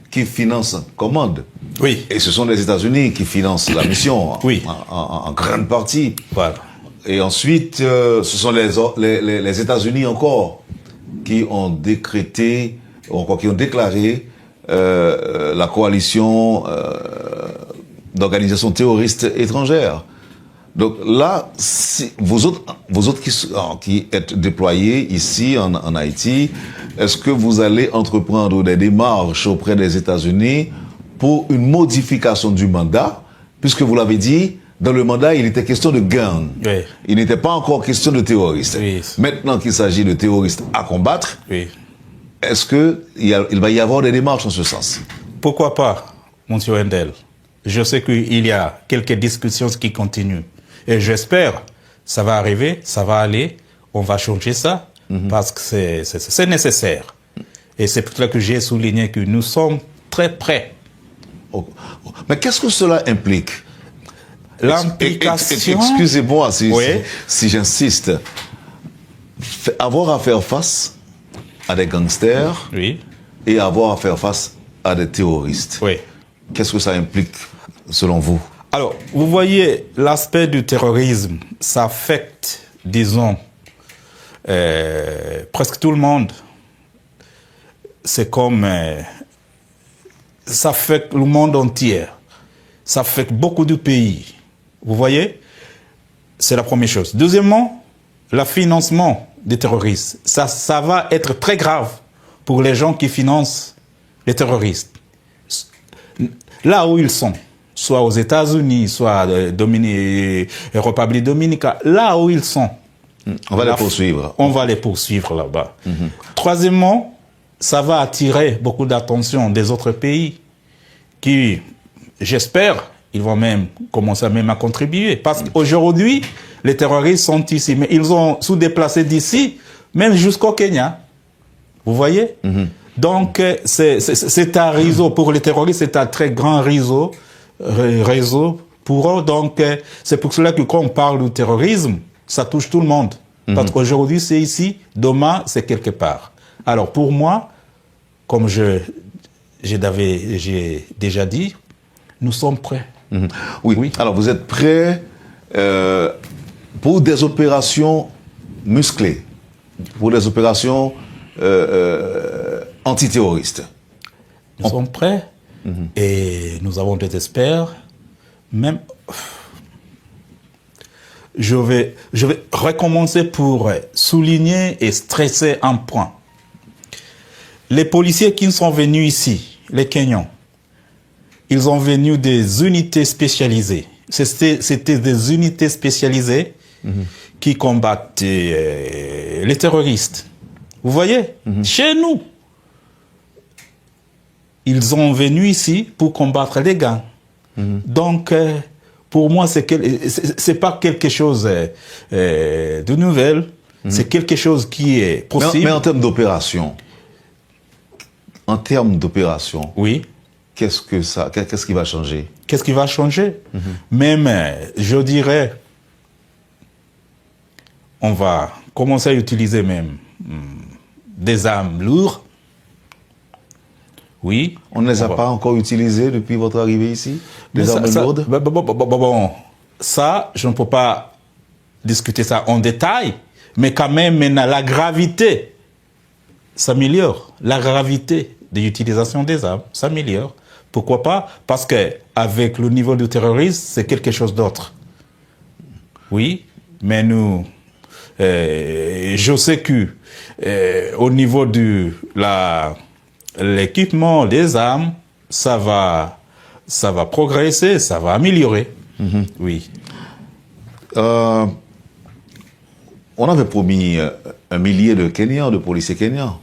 Qui finance commande. Oui. Et ce sont les États-Unis qui financent la mission oui. en grande partie. Voilà. Et ensuite, ce sont les États-Unis encore qui ont décrété, qui ont déclaré la coalition d'organisations terroristes étrangères. Donc là, si vous autres qui êtes déployés ici en Haïti, est-ce que vous allez entreprendre des démarches auprès des États-Unis pour une modification du mandat, puisque vous l'avez dit, dans le mandat, il était question de gangs. Oui. Il n'était pas encore question de terroristes. Oui. Maintenant qu'il s'agit de terroristes à combattre, oui. Est-ce qu'il va y avoir des démarches en ce sens? Pourquoi pas, M. Wendel? Je sais qu'il y a quelques discussions qui continuent. Et j'espère ça va arriver, ça va aller, on va changer ça, parce que c'est nécessaire. Et c'est pour cela que j'ai souligné que nous sommes très prêts. Oh. Mais qu'est-ce que cela implique? L'implication... Excusez-moi si j'insiste. Avoir à faire face à des gangsters oui. et avoir à faire face à des terroristes. Oui. Qu'est-ce que ça implique, selon vous? Alors, vous voyez, l'aspect du terrorisme, ça affecte, disons, presque tout le monde. C'est comme... ça affecte le monde entier. Ça affecte beaucoup de pays. Vous voyez? C'est la première chose. Deuxièmement, le financement des terroristes. Ça va être très grave pour les gens qui financent les terroristes. Là où ils sont, soit aux États-Unis, soit en République dominicaine, là où ils sont. On va les poursuivre. On va les poursuivre là-bas. Troisièmement, ça va attirer beaucoup d'attention des autres pays qui, j'espère, ils vont même commencer à contribuer. Parce qu'aujourd'hui, les terroristes sont ici, mais ils ont sous-déplacé d'ici, même jusqu'au Kenya. Vous voyez? Donc, c'est un réseau pour les terroristes, c'est un très grand réseau pour eux. Donc, c'est pour cela que quand on parle du terrorisme, ça touche tout le monde. Parce qu'aujourd'hui, c'est ici, demain, c'est quelque part. Alors, pour moi, comme j'ai déjà dit, nous sommes prêts. Oui. Alors, vous êtes prêts pour des opérations musclées, pour des opérations antiterroristes. Nous sommes prêts et nous avons des experts. Même, je vais recommencer pour souligner et stresser un point. Les policiers qui sont venus ici, les Kenyans, ils sont venus des unités spécialisées. C'était des unités spécialisées qui combattent les terroristes. Vous voyez, chez nous, ils sont venus ici pour combattre les gangs. Donc, pour moi, c'est pas quelque chose de nouvel. C'est quelque chose qui est possible. Mais en termes d'opération, oui. Qu'est-ce qui va changer? Qu'est-ce qui va changer? Même, je dirais, on va commencer à utiliser même des armes lourdes. Oui. On ne les a pas encore utilisés depuis votre arrivée ici? Des armes lourdes? Bon, ça, je ne peux pas discuter ça en détail, mais quand même, maintenant, la gravité s'améliore. La gravité de l'utilisation des armes s'améliore. Pourquoi pas? Parce qu'avec le niveau du terrorisme, c'est quelque chose d'autre. Oui, mais nous, je sais que au niveau de l'équipement, des armes, ça va progresser, ça va améliorer. Oui. On avait promis 1 millier de Kenyans, de policiers kenyans.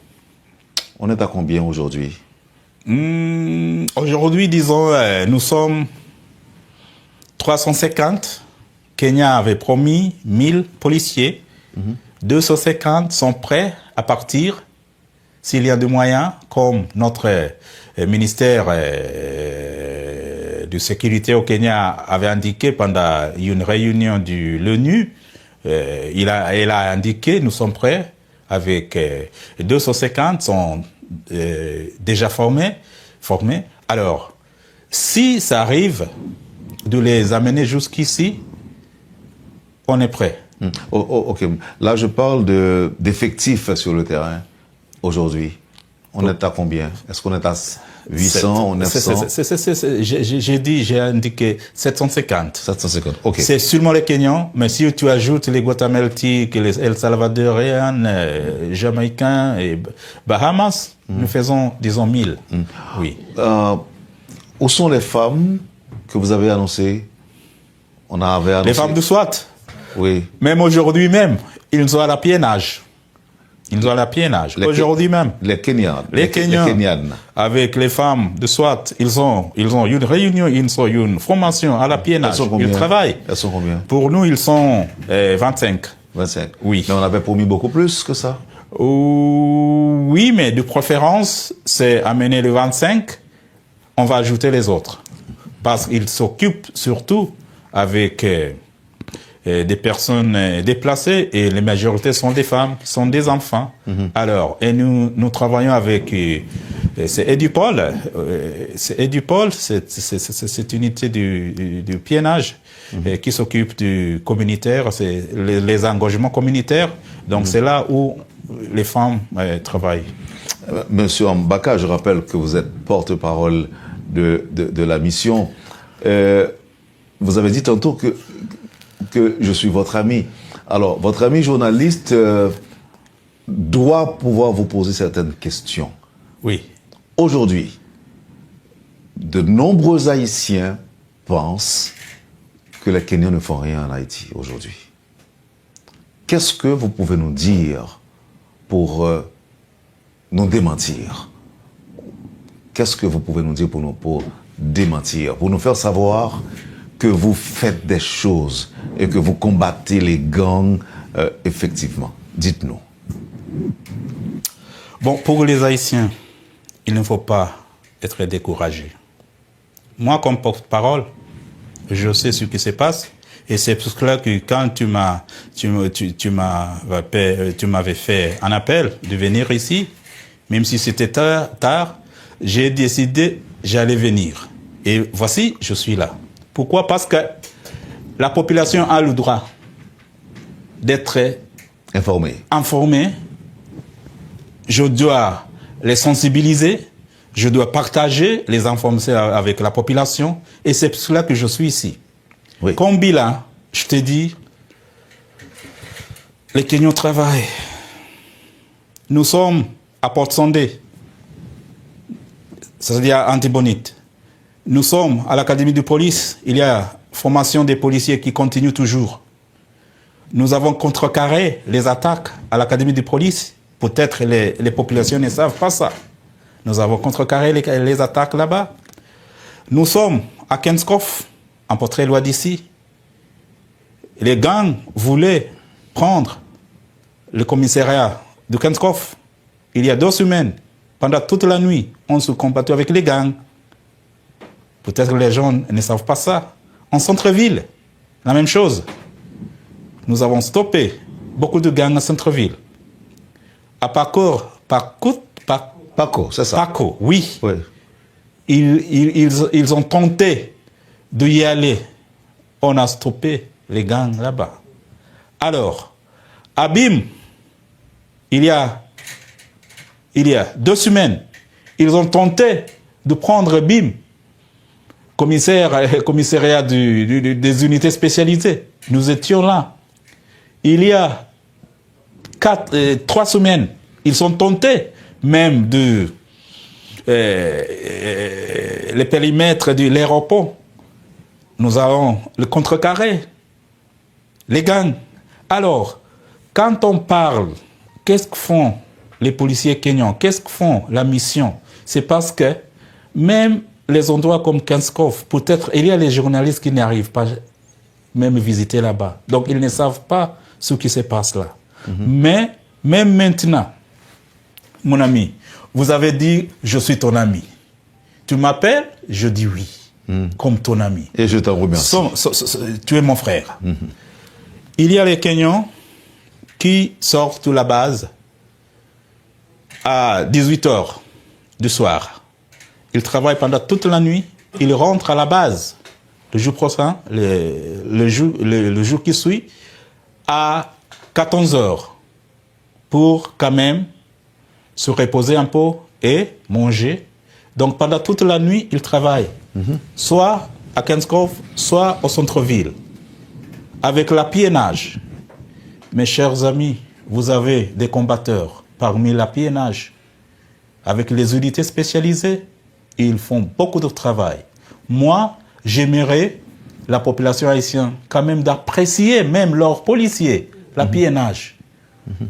On est à combien aujourd'hui? Aujourd'hui, disons, nous sommes 350. Kenya avait promis 1000 policiers. 250 sont prêts à partir s'il y a des moyens, comme notre ministère de sécurité au Kenya avait indiqué pendant une réunion de l'ONU. Elle a indiqué, nous sommes prêts avec 250 sont déjà formés. Alors, si ça arrive de les amener jusqu'ici, on est prêt. Ok. Là, je parle d'effectifs sur le terrain aujourd'hui. On est à combien? Est-ce qu'on est à 800 ou 900? J'ai indiqué 750. 750, ok. C'est seulement les Kenyans, mais si tu ajoutes les Guatémaltèques, les El Salvadoriens, Jamaïcains et Bahamas, nous faisons, disons, 1000. Oui. Où sont les femmes que vous avez annoncées? On avait annoncé... Les femmes de SWAT? Oui. Même aujourd'hui même, ils sont à la piennage. Aujourd'hui même. Les Kenyans. Les Kenyanes. Avec les femmes de SWAT, ils ont une réunion, ils ont une formation à la piennage. Ils travaillent. Elles sont combien? Pour nous, ils sont 25. 25. Oui. Mais on avait promis beaucoup plus que ça. Oui, mais de préférence, c'est amener le 25, on va ajouter les autres. Parce qu'ils s'occupent surtout avec des personnes déplacées et la majorité sont des femmes, sont des enfants. Alors, et nous travaillons avec c'est Edupol, c'est une unité du piennage qui s'occupe du communautaire, c'est les engagements communautaires. Donc c'est là où les femmes travaillent. Monsieur Mbaka, je rappelle que vous êtes porte-parole de la mission. Vous avez dit tantôt que je suis votre ami. Alors, votre ami journaliste doit pouvoir vous poser certaines questions. Oui. Aujourd'hui, de nombreux Haïtiens pensent que les Kenyans ne font rien en Haïti aujourd'hui. Qu'est-ce que vous pouvez nous dire pour nous démentir? Qu'est-ce que vous pouvez nous dire pour démentir, pour nous faire savoir que vous faites des choses et que vous combattez les gangs effectivement? Dites-nous. Bon, pour les Haïtiens, il ne faut pas être découragé. Moi, comme porte-parole, je sais ce qui se passe. Et c'est pour cela que quand tu m'avais fait un appel de venir ici, même si c'était tard, j'ai décidé j'allais venir. Et voici, je suis là. Pourquoi? Parce que la population a le droit d'être informée. Je dois les sensibiliser, Je dois partager les informations avec la population et c'est pour cela que je suis ici. Oui. Comme bilan, je te dis, les Kenyans travaillent. Nous sommes à Port-Sondé, c'est-à-dire à Antibonite. Nous sommes à l'Académie de police. Il y a formation des policiers qui continue toujours. Nous avons contrecarré les attaques à l'Académie de police. Peut-être les populations ne savent pas ça. Nous avons contrecarré les attaques là-bas. Nous sommes à Kenskoff, un peu très loin d'ici. Les gangs voulaient prendre le commissariat de Kenskoff. Il y a 2 semaines, pendant toute la nuit, on se combattait avec les gangs. Peut-être que les gens ne savent pas ça. En centre-ville, la même chose. Nous avons stoppé beaucoup de gangs en centre-ville. À Paco, c'est ça. Paco, oui. Oui. Ils ont tenté d'y aller. On a stoppé les gangs là-bas. Alors, à Bim, il y a 2 semaines, ils ont tenté de prendre Bim, commissariat des unités spécialisées. Nous étions là. Il y a 3 semaines, ils ont tenté même les périmètres de l'aéroport. Nous avons le contrecarré, les gangs. Alors, quand on parle, qu'est-ce que font les policiers kenyans? Qu'est-ce que font la mission? C'est parce que même les endroits comme Kenskoff, peut-être il y a les journalistes qui n'arrivent pas même visiter là-bas. Donc ils ne savent pas ce qui se passe là. Mais même maintenant, mon ami, vous avez dit je suis ton ami. Tu m'appelles, je dis oui, comme ton ami. Et je t'en remercie. Tu es mon frère. Il y a les Kenyans qui sortent de la base à 18h du soir. Ils travaillent pendant toute la nuit. Ils rentrent à la base le jour prochain, le jour qui suit, à 14h pour quand même se reposer un peu et manger. Donc pendant toute la nuit, ils travaillent, soit à Kenskoff, soit au centre-ville, avec la piénage. Mes chers amis, vous avez des combatteurs parmi la piénage. Avec les unités spécialisées, ils font beaucoup de travail. Moi, j'aimerais la population haïtienne quand même d'apprécier même leurs policiers, la piénage.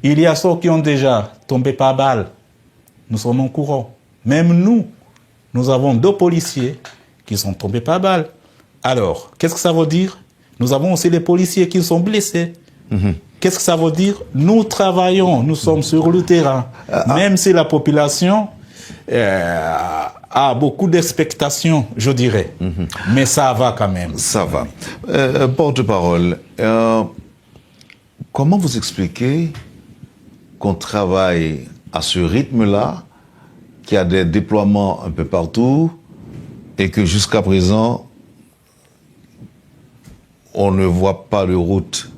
Il y a ceux qui ont déjà tombé par balle. Nous sommes au courant. Même nous avons 2 policiers qui sont tombés par balle. Alors, qu'est-ce que ça veut dire? Nous avons aussi les policiers qui sont blessés. Qu'est-ce que ça veut dire? Nous travaillons, nous sommes sur le terrain. Même si la population a beaucoup d'expectations, je dirais. Mais ça va quand même. Ça va. Porte-parole, comment vous expliquez qu'on travaille à ce rythme-là, qu'il y a des déploiements un peu partout, et que jusqu'à présent, on ne voit pas de route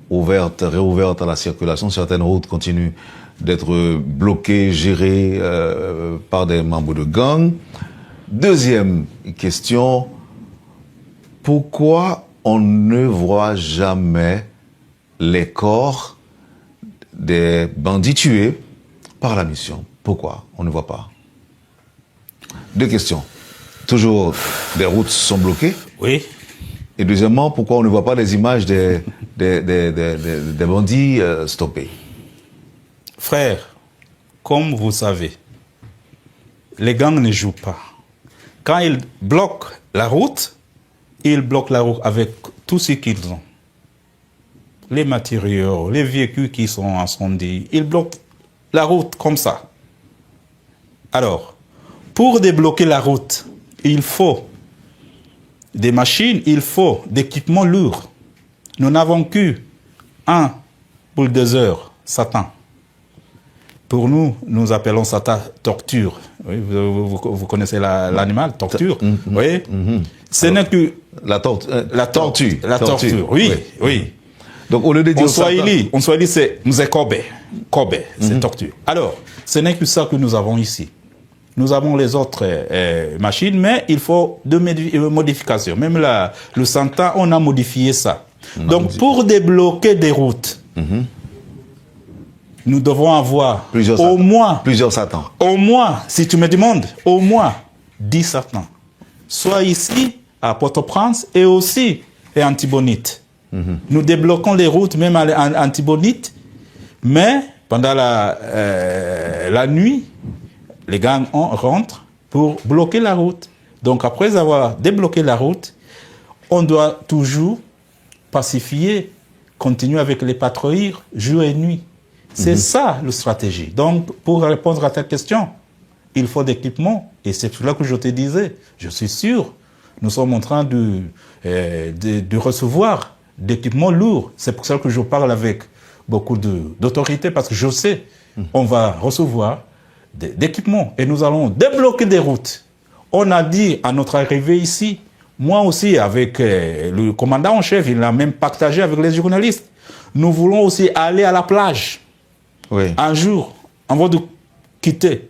réouverte à la circulation? Certaines routes continuent d'être bloquées, gérées par des membres de gangs. Deuxième question, pourquoi on ne voit jamais les corps des bandits tués par la mission? Pourquoi on ne voit pas? 2 questions. Toujours, des routes sont bloquées. Oui. Et deuxièmement, pourquoi on ne voit pas les images des bandits stoppés? Frère, comme vous savez, les gangs ne jouent pas. Quand ils bloquent la route, ils bloquent la route avec tout ce qu'ils ont. Les matériaux, les véhicules qui sont incendiés, ils bloquent la route comme ça. Alors, pour débloquer la route, il faut des machines, il faut des équipements lourds. Nous n'avons qu'un bulldozer, Satan. Pour nous, nous appelons Satan torture. Oui, vous connaissez l'animal, torture. Oui. Ce n'est que la tortue. La torture, oui, oui. Donc, au lieu de dire en Swahili, c'est Mzekobe. Kobe, c'est torture. Alors, ce n'est que ça que nous avons ici. nous avons les autres machines, mais il faut de modifications. Même le Santa, on a modifié ça. Donc, pour débloquer des routes, nous devons avoir plusieurs Satans. Au moins, si tu me demandes, au moins 10 Satans. Soit ici, à Port-au-Prince, et aussi à Antibonite. Nous débloquons les routes, même à Antibonite, mais pendant la nuit, les gangs rentrent pour bloquer la route. Donc, après avoir débloqué la route, on doit toujours pacifier, continuer avec les patrouilles jour et nuit. C'est ça, la stratégie. Donc, pour répondre à ta question, il faut d'équipement. Et c'est pour cela que je te disais, je suis sûr, nous sommes en train de recevoir d'équipements lourds. C'est pour ça que je parle avec beaucoup d'autorité, parce que je sais, on va recevoir d'équipements et nous allons débloquer des routes. On a dit à notre arrivée ici, moi aussi avec le commandant en chef, il a même partagé avec les journalistes, nous voulons aussi aller à la plage. Oui. Un jour, avant de quitter,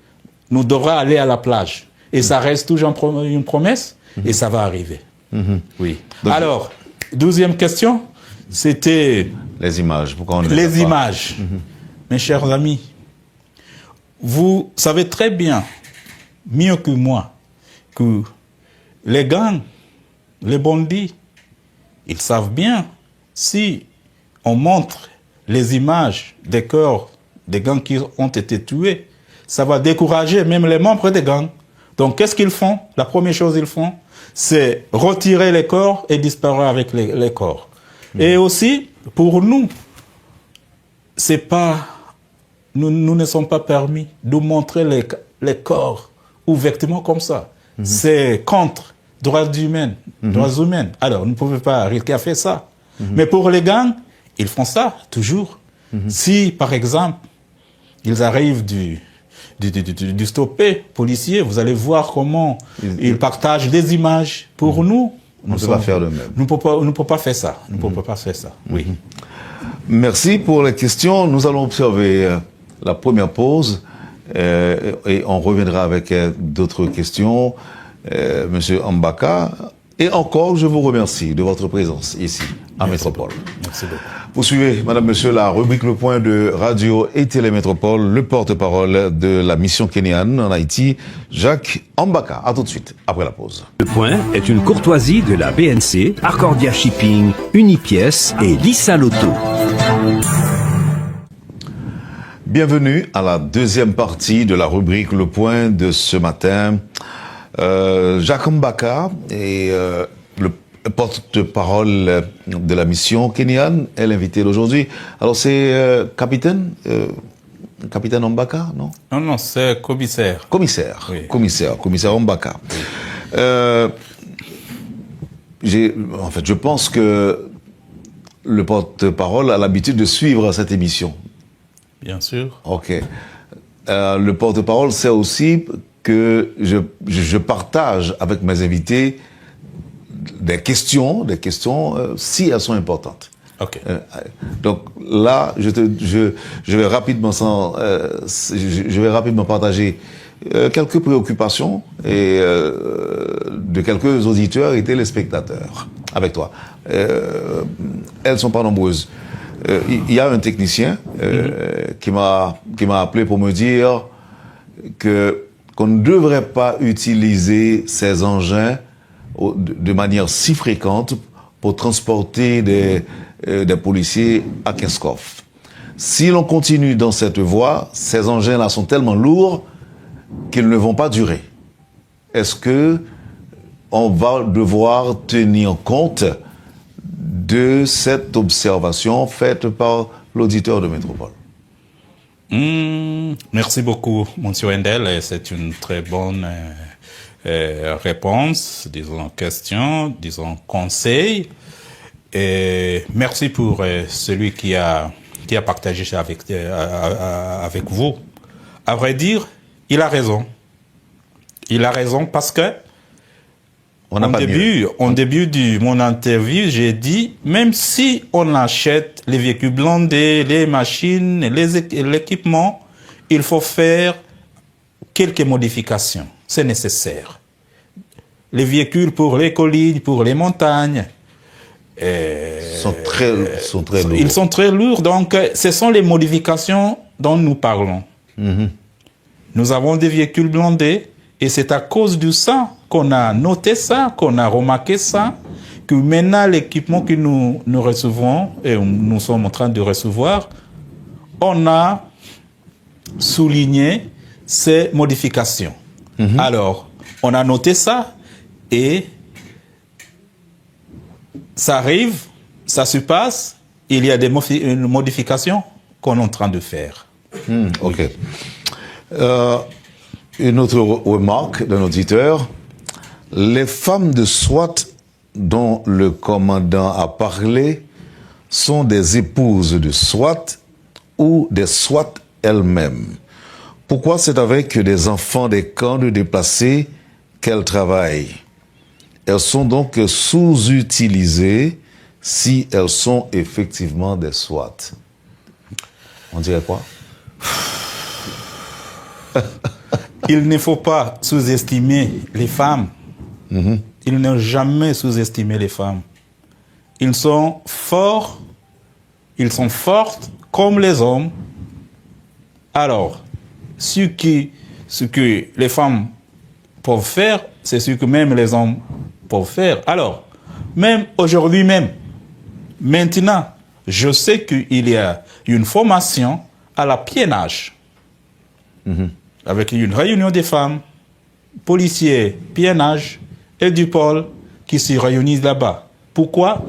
nous devrons aller à la plage. Et ça reste toujours une promesse et ça va arriver. Oui. Donc, alors, 12e question, c'était... Les images. Pourquoi on ne les images. Mes chers amis, vous savez très bien, mieux que moi, que les gangs, les bandits, ils savent bien, si on montre les images des corps des gangs qui ont été tués, ça va décourager même les membres des gangs. Donc, qu'est-ce qu'ils font? La première chose qu'ils font, c'est retirer les corps et disparaître avec les corps. Et aussi, pour nous, c'est pas... Nous ne sommes pas permis de montrer les corps ouvertement comme ça. C'est contre droits humains. Alors, nous ne pouvons pas recafer ça. Mais pour les gangs, ils font ça toujours. Si, par exemple, ils arrivent du stoppé policier, vous allez voir comment ils partagent des images. Pour nous, on ne peut pas faire le même. Nous ne pouvons pas faire ça. Nous ne pouvons pas faire ça. Oui. Merci pour les questions. Nous allons observer la première pause et on reviendra avec d'autres questions. Monsieur Mbaka, et encore, je vous remercie de votre présence ici, à Métropole. Merci beaucoup. Vous suivez, Madame, Monsieur, la rubrique Le Point de Radio et Télémétropole, le porte-parole de la mission kenyane en Haïti, Jacques Mbaka. À tout de suite, après la pause. Le Point est une courtoisie de la BNC, Arcordia Shipping, Unipièce et Lissa Lotto. Bienvenue à la deuxième partie de la rubrique Le Point de ce matin. Jacques Mbaka est le porte-parole de la mission kenyane, est l'invité d'aujourd'hui. Alors c'est capitaine Mbaka, non? Non, c'est commissaire. Commissaire, oui. commissaire Mbaka. Oui. Je pense que le porte-parole a l'habitude de suivre cette émission. Bien sûr. Ok. Le porte-parole sait aussi que je partage avec mes invités des questions si elles sont importantes. Ok. Donc là, je vais rapidement partager quelques préoccupations et de quelques auditeurs et téléspectateurs avec toi. Elles sont pas nombreuses. Il y a un technicien qui m'a appelé pour me dire qu'on ne devrait pas utiliser ces engins de manière si fréquente pour transporter des policiers à Kinskov. Si l'on continue dans cette voie, ces engins-là sont tellement lourds qu'ils ne vont pas durer. Est-ce que on va devoir tenir compte de cette observation faite par l'auditeur de Métropole? Merci beaucoup, Monsieur Wendel. C'est une très bonne réponse, disons question, disons conseil. Et merci pour celui qui a partagé ça avec vous. À vrai dire, il a raison. Il a raison parce que en début de mon interview, j'ai dit, même si on achète les véhicules blindés, les machines, l'équipement, il faut faire quelques modifications. C'est nécessaire. Les véhicules pour les collines, pour les montagnes, sont très lourds. Ils sont très lourds, donc ce sont les modifications dont nous parlons. Nous avons des véhicules blindés et c'est à cause de ça qu'on a noté ça, qu'on a remarqué ça, que maintenant l'équipement que nous recevons et nous sommes en train de recevoir, on a souligné ces modifications. Alors, on a noté ça et ça arrive, ça se passe, il y a une modification qu'on est en train de faire. Ok. Une autre remarque d'un auditeur. Les femmes de SWAT dont le commandant a parlé sont des épouses de SWAT ou des SWAT elles-mêmes. Pourquoi c'est avec des enfants des camps de déplacés qu'elles travaillent? Elles sont donc sous-utilisées si elles sont effectivement des SWAT. On dirait quoi? Il ne faut pas sous-estimer les femmes. Il ne faut jamais sous-estimer les femmes. Ils sont forts, ils sont fortes comme les hommes. Alors, ce que les femmes peuvent faire, c'est ce que même les hommes peuvent faire. Alors, même aujourd'hui même, maintenant, je sais qu'il y a une formation à la piennage. Avec une réunion des femmes, policiers, piennage et du pôle qui se réunissent là-bas. Pourquoi?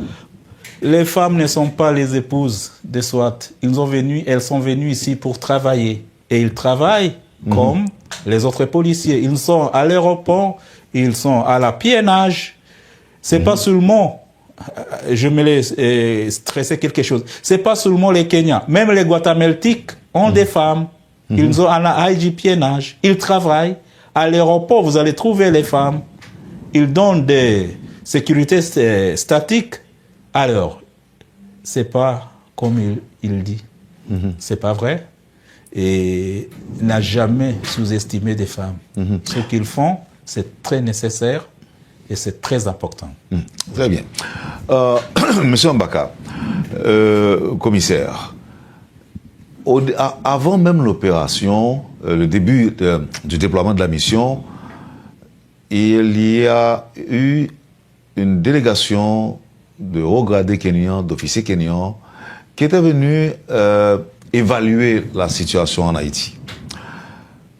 Les femmes ne sont pas les épouses de SWAT. Elles sont venues ici pour travailler. Et ils travaillent comme les autres policiers. Ils sont à l'aéroport, ils sont à la piennage. C'est pas seulement, je me laisse stresser quelque chose, c'est pas seulement les Kenyans. Même les Guatémaltèques ont des femmes. Ils ont un IG piennage. Ils travaillent. À l'aéroport, vous allez trouver les femmes. Ils donnent des sécurités statiques. Alors, c'est pas comme il dit. C'est pas vrai. Et il n'a jamais sous-estimé des femmes. Ce qu'ils font, c'est très nécessaire et c'est très important. Très bien. Monsieur Mbaka, commissaire, avant même l'opération, le début du déploiement de la mission, il y a eu une délégation de hauts gradés kenyans, d'officiers kenyans, qui était venue évaluer la situation en Haïti.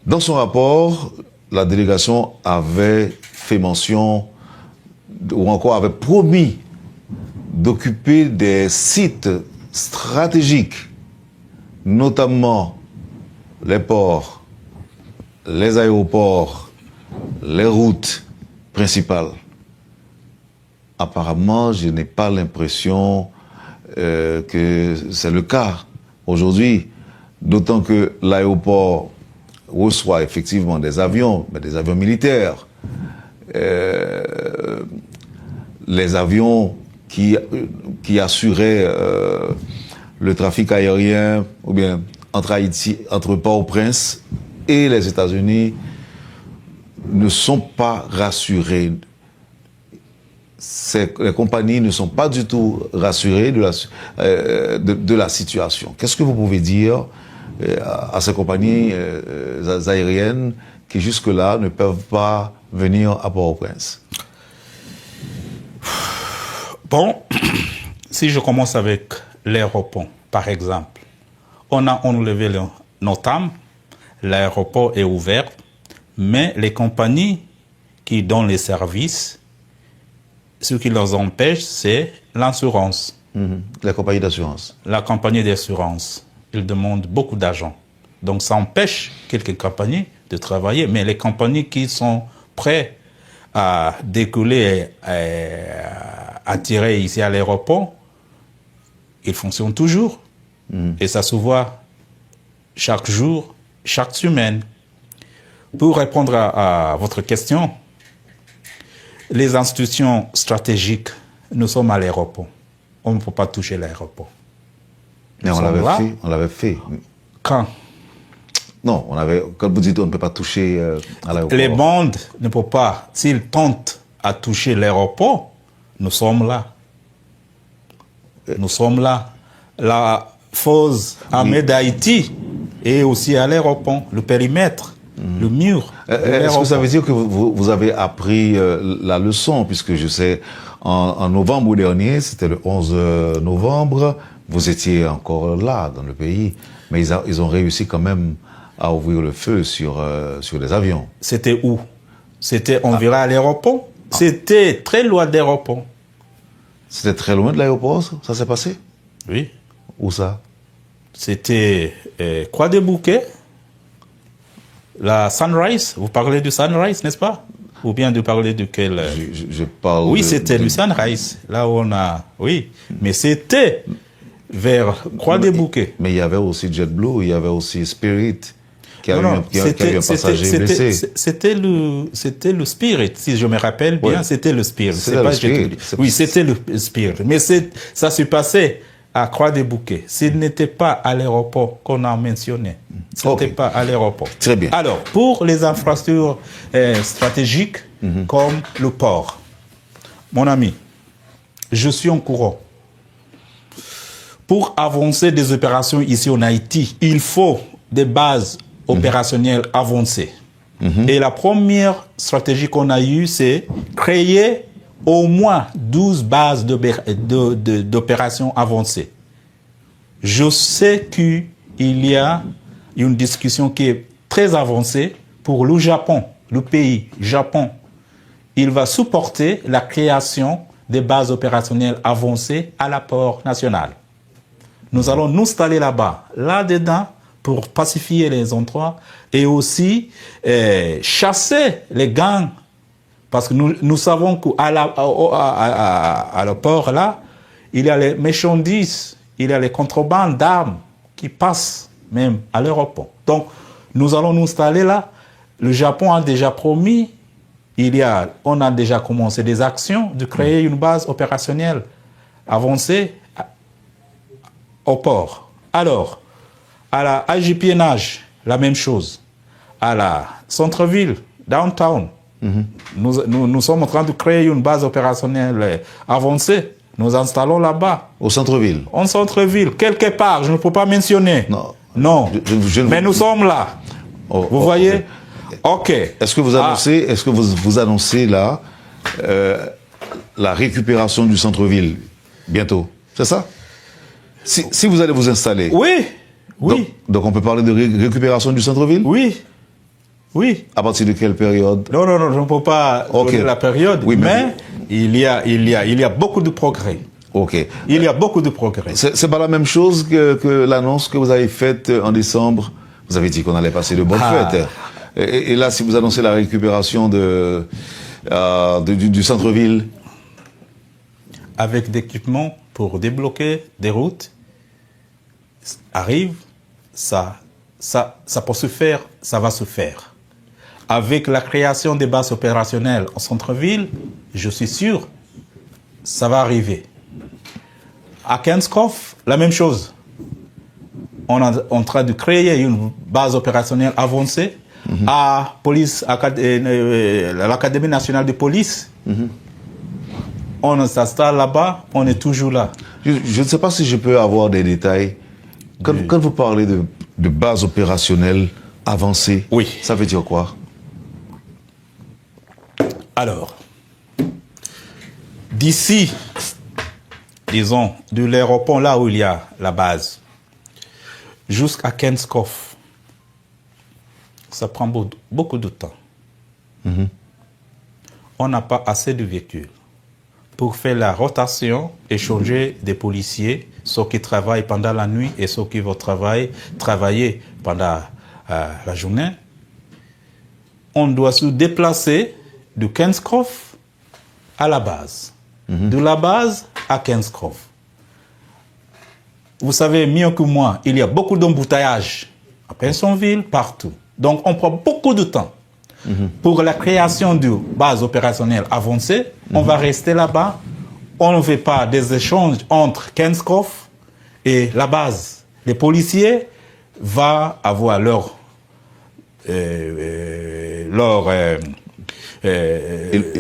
Dans son rapport, la délégation avait fait mention, ou encore avait promis d'occuper des sites stratégiques, notamment les ports, les aéroports, les routes principales. Apparemment, je n'ai pas l'impression que c'est le cas aujourd'hui, d'autant que l'aéroport reçoit effectivement des avions, mais des avions militaires. Les avions qui assuraient le trafic aérien, ou bien entre Haïti, entre Port-au-Prince et les États-Unis, ne sont pas rassurés. Les compagnies ne sont pas du tout rassurées de la situation. Qu'est-ce que vous pouvez dire à ces compagnies aériennes qui jusque-là ne peuvent pas venir à Port-au-Prince? Bon, si je commence avec l'aéroport, par exemple, on a enlevé nos TAM, l'aéroport est ouvert, mais les compagnies qui donnent les services, ce qui leur empêche, c'est l'assurance. La compagnie d'assurance. La compagnie d'assurance. Ils demandent beaucoup d'argent. Donc ça empêche quelques compagnies de travailler, mais les compagnies qui sont prêtes à décoller et attirer ici à l'aéroport, ils fonctionnent toujours. Et ça se voit chaque jour, chaque semaine. Pour répondre à votre question, les institutions stratégiques, nous sommes à l'aéroport. On ne peut pas toucher l'aéroport. Mais on l'avait fait. Quand? Non, quand vous dites on ne peut pas toucher à l'aéroport. Les bandes ne peuvent pas, s'ils tentent à toucher l'aéroport, nous sommes là. Nous sommes là. La force armée d'Haïti est aussi à l'aéroport, le périmètre, le mur. Est-ce que ça veut dire que vous avez appris la leçon, puisque je sais, en novembre dernier, c'était le 11 novembre, vous étiez encore là, dans le pays, mais ils ont réussi quand même à ouvrir le feu sur les avions. C'était où? C'était environ à l'aéroport. C'était très loin de l'aéroport. C'était très loin de l'aéroport, ça s'est passé? Oui. Où ça? C'était Croix des Bouquets, la Sunrise. Vous parlez du Sunrise, n'est-ce pas? Ou bien de parler de quel... Je parle... Oui, c'était le Sunrise, là où on a... Oui, mais c'était vers Croix des Bouquets. Mais il y avait aussi JetBlue, il y avait aussi Spirit, qui a eu un passager blessé. C'était le Spirit, si je me rappelle bien, c'était le Spirit. C'était le Spirit. Oui, c'était le Spirit. Mais ça se passait à Croix des Bouquets. Ce n'était pas à l'aéroport qu'on a mentionné. Ce n'était pas à l'aéroport. Très bien. Alors, pour les infrastructures stratégiques, comme le port, mon ami, je suis en courant. Pour avancer des opérations ici en Haïti, il faut des bases opérationnelles avancées. Et la première stratégie qu'on a eue, c'est créer au moins 12 bases d'opérations avancées. Je sais qu'il y a une discussion qui est très avancée pour le Japon, le pays Japon. Il va supporter la création des bases opérationnelles avancées à la port national. Nous allons nous installer là-dedans, pour pacifier les endroits et aussi chasser les gangs. Parce que nous savons qu'à la port, là, il y a les marchandises, il y a les contrebandes d'armes qui passent même à l'aéroport. Donc, nous allons nous installer là. Le Japon a déjà promis, on a déjà commencé des actions de créer une base opérationnelle avancée au port. Alors, à la AJPNH, la même chose. À la centre-ville, downtown, nous sommes en train de créer une base opérationnelle avancée. Nous installons là-bas. Au centre-ville? En centre-ville, quelque part, je ne peux pas mentionner. Non. Mais nous sommes là. Vous voyez? OK. Est-ce que vous annoncez là la récupération du centre-ville bientôt? C'est ça? Si vous allez vous installer. Oui. Oui. Donc on peut parler de récupération du centre-ville? Oui. Oui. À partir de quelle période? Non, je ne peux pas donner la période, oui, mais il y a beaucoup de progrès. OK. Il y a beaucoup de progrès. C'est pas la même chose que l'annonce que vous avez faite en décembre. Vous avez dit qu'on allait passer de bonnes fêtes. Et là, si vous annoncez la récupération du centre-ville? Avec d'équipements pour débloquer des routes, arrive, ça peut se faire, ça va se faire. Avec la création des bases opérationnelles en centre-ville, je suis sûr, ça va arriver. À Kenskoff, la même chose. On est en train de créer une base opérationnelle avancée. À l'Académie nationale de police, on s'installe là-bas, on est toujours là. Je ne sais pas si je peux avoir des détails. Quand vous parlez de base opérationnelle avancée, oui, ça veut dire quoi? Alors, d'ici, disons, de l'aéroport là où il y a la base, jusqu'à Kenskoff, ça prend beaucoup de temps. On n'a pas assez de véhicules pour faire la rotation et changer des policiers, ceux qui travaillent pendant la nuit et ceux qui vont travailler pendant la journée. On doit se déplacer de Kenskoff à la base. De la base à Kenskoff. Vous savez mieux que moi, il y a beaucoup d'embouteillages à Pennsonville, partout. Donc on prend beaucoup de temps. Pour la création de bases opérationnelles avancées, on va rester là-bas. On ne fait pas des échanges entre Kenskoff et la base. Les policiers vont avoir leur il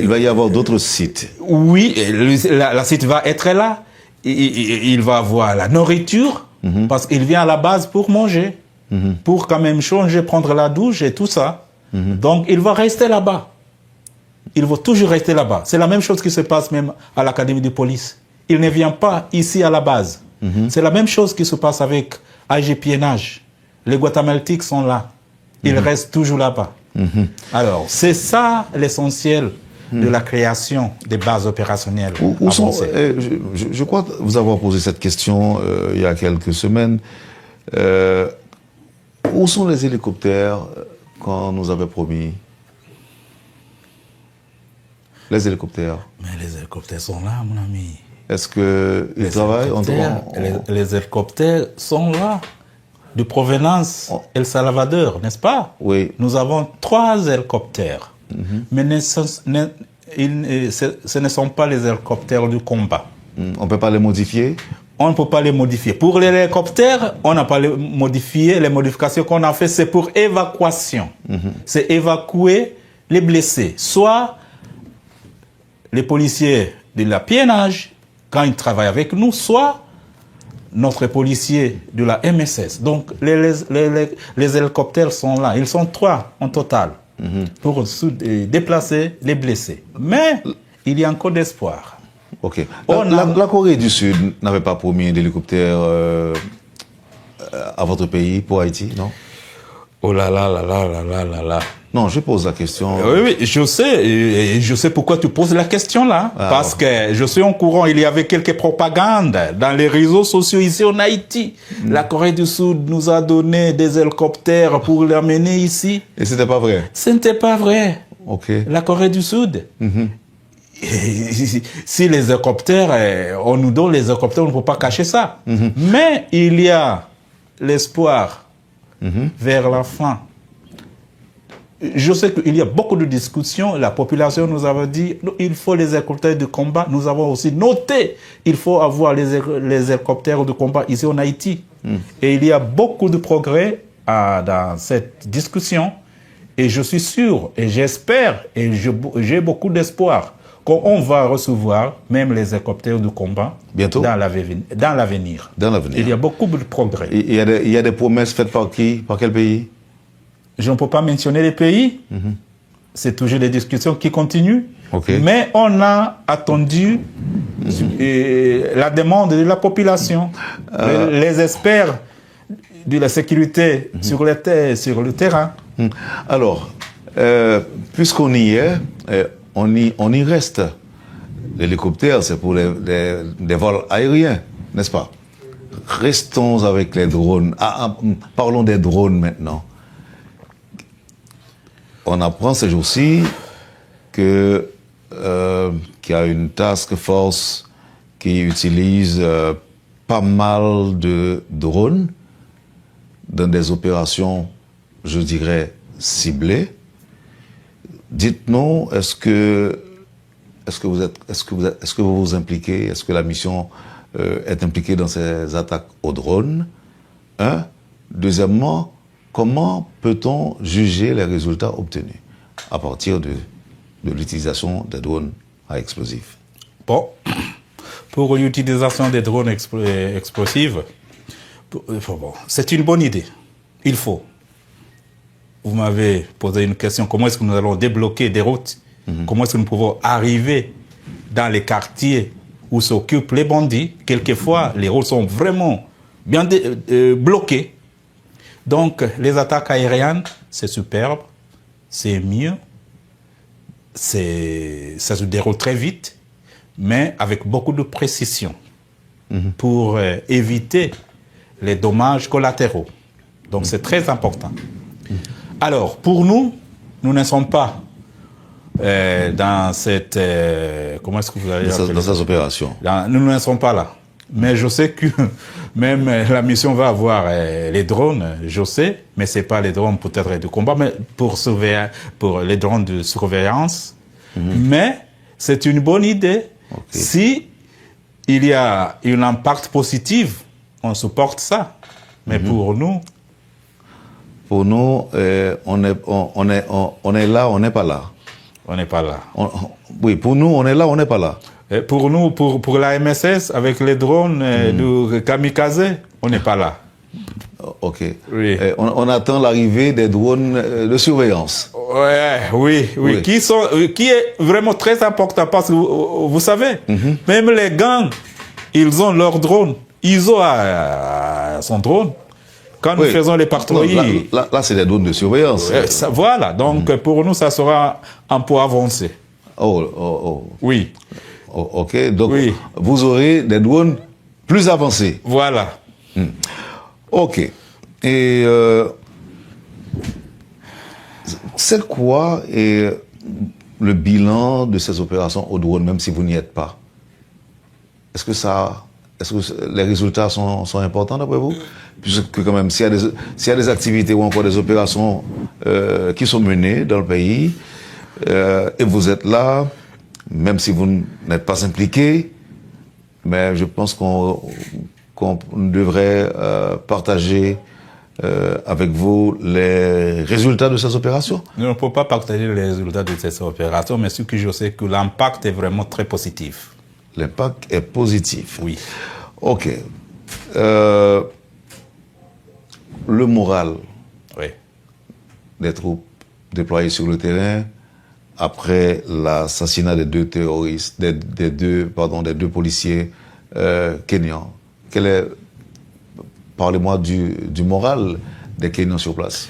va y avoir d'autres sites. Oui, la site va être là. Il va avoir la nourriture, parce qu'il vient à la base pour manger, pour quand même changer, prendre la douche et tout ça. Donc, il va rester là-bas. Il va toujours rester là-bas. C'est la même chose qui se passe même à l'académie de police. Il ne vient pas ici à la base. C'est la même chose qui se passe avec AGPNH. Les Guatémaltèques sont là. Ils restent toujours là-bas. Alors, c'est ça l'essentiel de la création des bases opérationnelles. Je crois vous avoir posé cette question il y a quelques semaines. Où sont les hélicoptères qu'on nous avait promis? Les hélicoptères. Mais les hélicoptères sont là, mon ami. Est-ce qu'ils travaillent? Les hélicoptères sont là, de provenance El Salvador, n'est-ce pas? Oui. Nous avons 3 hélicoptères. Mais ce ne sont pas les hélicoptères du combat. On ne peut pas les modifier? On ne peut pas les modifier. Pour les hélicoptères, on n'a pas les modifié. Les modifications qu'on a faites, c'est pour évacuation. C'est évacuer les blessés. Soit les policiers de la PNH, quand ils travaillent avec nous, soit notre policier de la MSS. Donc, les hélicoptères sont là. Ils sont 3 en total pour déplacer les blessés. Mais il y a encore d'espoir. Ok. La Corée du Sud n'avait pas promis d'hélicoptère à votre pays pour Haïti, non? Oh là là là là là là là là. Non, je pose la question. Oui, je sais. Et je sais pourquoi tu poses la question là. Parce que je suis au courant, il y avait quelques propagandes dans les réseaux sociaux ici en Haïti. La Corée du Sud nous a donné des hélicoptères pour l'amener ici. Et c'était pas vrai? Ce n'était pas vrai. Ok. La Corée du Sud. Si les hélicoptères, on nous donne les hélicoptères, on ne peut pas cacher ça. Mais il y a l'espoir vers la fin. Je sais qu'il y a beaucoup de discussions. La population nous avait dit il faut les hélicoptères de combat. Nous avons aussi noté il faut avoir les hélicoptères de combat ici en Haïti. Et il y a beaucoup de progrès dans cette discussion. Et je suis sûr, et j'espère, et j'ai beaucoup d'espoir qu'on va recevoir même les hélicoptères de combat bientôt dans l'avenir. Il y a beaucoup de progrès. Il y a des promesses faites par qui? Par quel pays? Je ne peux pas mentionner les pays. C'est toujours des discussions qui continuent. Okay. Mais on a attendu la demande de la population. Les experts de la sécurité sur le terrain. Alors, puisqu'on y est, on y reste. L'hélicoptère, c'est pour des vols aériens, n'est-ce pas? Restons avec les drones. Parlons des drones maintenant. On apprend ces jours-ci qu'il y a une task force qui utilise pas mal de drones dans des opérations, je dirais, ciblées. Dites-nous, est-ce que vous vous impliquez? Est-ce que la mission est impliquée dans ces attaques aux drones? Deuxièmement, comment peut-on juger les résultats obtenus à partir de l'utilisation des drones à explosifs? Bon, pour l'utilisation des drones explosifs, c'est une bonne idée. Il faut. Vous m'avez posé une question, comment est-ce que nous allons débloquer des routes? Comment est-ce que nous pouvons arriver dans les quartiers où s'occupent les bandits? Quelquefois, les routes sont vraiment bien bloquées. Donc, les attaques aériennes, c'est superbe, c'est mieux, ça se déroule très vite, mais avec beaucoup de précision pour éviter les dommages collatéraux. Donc, c'est très important. Alors, pour nous, nous ne sommes pas dans cette... comment est-ce que vous allez dans ces opérations. Nous ne sommes pas là. Mais je sais que même la mission va avoir les drones, je sais, mais ce n'est pas les drones peut-être de combat, mais pour les drones de surveillance. Mais c'est une bonne idée. Si il y a un impact positif, on supporte ça. Mais pour nous... Pour nous, on est là, on n'est pas là. On n'est pas là. Oui, pour nous, on est là, on n'est pas là. Et pour nous, pour la MSS, avec les drones du kamikaze, on n'est pas là. Ok. Oui. On attend l'arrivée des drones de surveillance. Oui. Oui. Qui est vraiment très important parce que vous savez, même les gangs, ils ont leur drone. ISO a son drone. Quand nous faisons les patrouilles. Là, c'est des drones de surveillance. Voilà. Donc, pour nous, ça sera un peu avancé. Oui. Ok. Donc, vous aurez des drones plus avancés. Voilà. Ok. Et c'est quoi le bilan de ces opérations au drone, même si vous n'y êtes pas? Est-ce que les résultats sont importants d'après vous? Puisque quand même, s'il y a des activités ou encore des opérations qui sont menées dans le pays, et vous êtes là, même si vous n'êtes pas impliqué, mais je pense qu'on devrait partager avec vous les résultats de ces opérations. Nous ne pouvons pas partager les résultats de ces opérations, mais ce que je sais que l'impact est vraiment très positif. L'impact est positif. Oui. Ok. Le moral des troupes déployées sur le terrain après l'assassinat des deux terroristes, des deux policiers kenyans. Parlez-moi du moral des Kenyans sur place.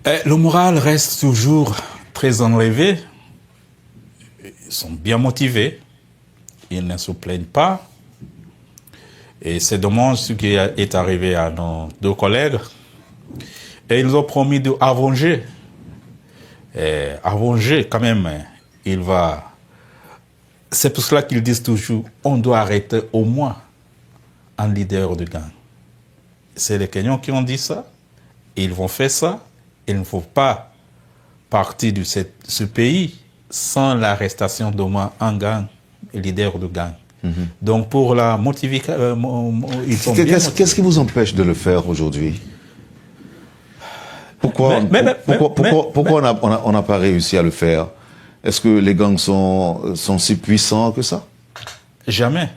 Le moral reste toujours très enlevé. Ils sont bien motivés. Ils ne se plaignent pas. Et c'est dommage ce qui est arrivé à nos deux collègues. Et ils ont promis d'arranger. Arranger, quand même, il va... C'est pour cela qu'ils disent toujours, on doit arrêter au moins un leader de gang. C'est les Kenyans qui ont dit ça. Ils vont faire ça. Il ne faut pas partir de ce pays sans l'arrestation d'au moins un gang, leader de gang. Donc pour la motivation, ils sont bien motivés. Qu'est-ce qui vous empêche de le faire aujourd'hui? Pourquoi on n'a pas réussi à le faire? Est-ce que les gangs sont si puissants que ça? Jamais.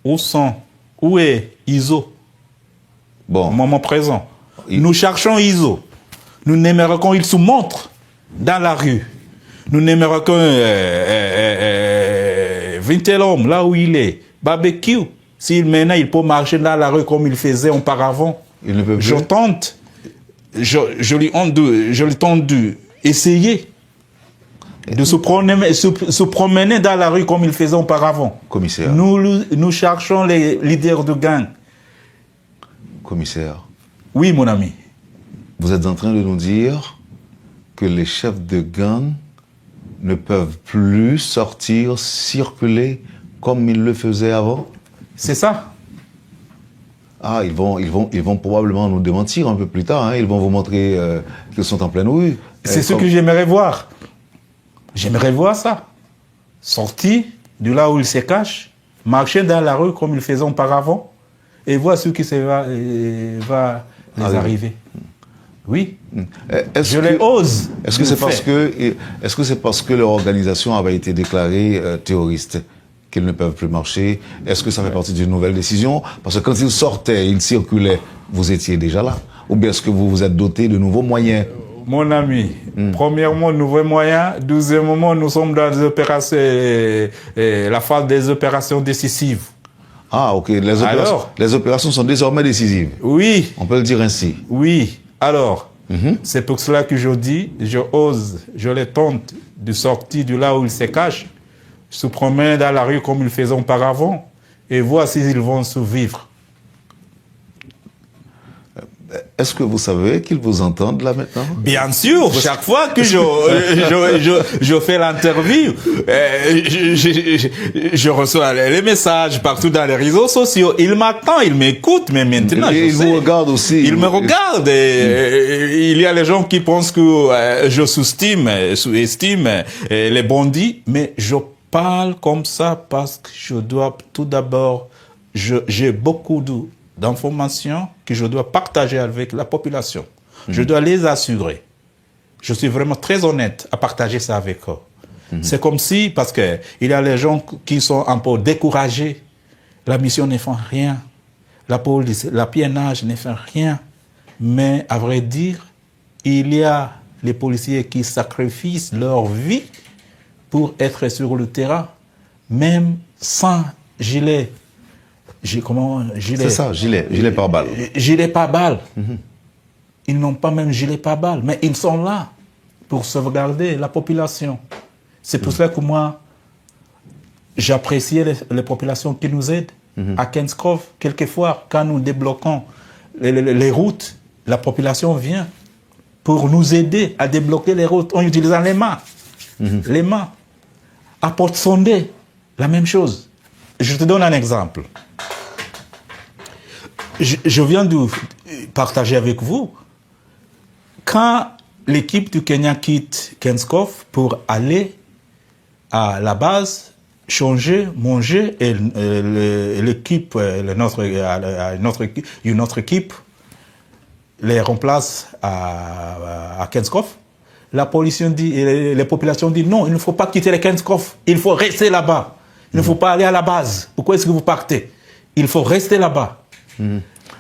Où est ISO? Bon. Au moment présent. Nous cherchons ISO. Nous n'aimerions qu'il se montre dans la rue. Nous n'aimerions qu'un Vintelhomme, là où il est, barbecue. S'il maintenant il peut marcher dans la rue comme il faisait auparavant. Il ne peut plus. Je tente. Je lui tente d'essayer de se promener dans la rue comme il faisait auparavant. Commissaire. Nous cherchons les leaders de gang. Commissaire. Oui, mon ami. Vous êtes en train de nous dire que les chefs de gang ne peuvent plus sortir, circuler comme ils le faisaient avant? C'est ça. Ah, ils vont probablement nous démentir un peu plus tard. Hein. Ils vont vous montrer qu'ils sont en pleine rue. C'est ce que j'aimerais voir. J'aimerais voir ça. Sortir de là où ils se cachent, marcher dans la rue comme ils faisaient auparavant, et voir ce qui va les arriver. Oui. Je les ose. Est-ce que c'est parce que leur organisation avait été déclarée terroriste qu'ils ne peuvent plus marcher? Est-ce que ça fait partie d'une nouvelle décision? Parce que quand ils sortaient, ils circulaient, vous étiez déjà là? Ou bien est-ce que vous vous êtes doté de nouveaux moyens? Mon ami, premièrement, nouveaux moyens. Deuxièmement, nous sommes dans des opérations, la phase des opérations décisives. Ah, ok. Les opérations sont désormais décisives. Oui. On peut le dire ainsi. Oui. Alors, c'est pour cela que je dis, je les tente de sortir de là où ils se cachent, se promener dans la rue comme ils faisaient auparavant, et voir s'ils vont survivre. Est-ce que vous savez qu'ils vous entendent là maintenant? Bien sûr, chaque fois que je fais l'interview, je reçois les messages partout dans les réseaux sociaux. Ils m'attendent, ils m'écoutent, mais maintenant ils vous regardent aussi. Ils me regardent. Il y a les gens qui pensent que je sous-estime les bandits, mais je parle comme ça parce que je dois tout d'abord, j'ai beaucoup d'informations que je dois partager avec la population. Je dois les assurer. Je suis vraiment très honnête à partager ça avec eux. C'est comme si, parce que il y a les gens qui sont un peu découragés. La mission ne fait rien. La police, la PNH ne fait rien. Mais à vrai dire, il y a les policiers qui sacrifient leur vie pour être sur le terrain, même sans gilet. C'est ça, gilet pare-balles. Gilet pare-balles. Ils n'ont pas même gilet pare-balles, mais ils sont là pour sauvegarder la population. C'est pour cela que moi, j'appréciais les populations qui nous aident. À Kenskov, quelquefois, quand nous débloquons les routes, la population vient pour nous aider à débloquer les routes en utilisant les mains. Les mains. À Porte-Sondé, la même chose. Je te donne un exemple. Je viens de partager avec vous. Quand l'équipe du Kenya quitte Kenskov pour aller à la base, changer, manger, et l'équipe, une autre équipe les remplace à Kenskov, la police dit, et les populations disent non, il ne faut pas quitter les Kenskov, il faut rester là-bas. Il ne faut pas aller à la base. Pourquoi est-ce que vous partez? Il faut rester là-bas.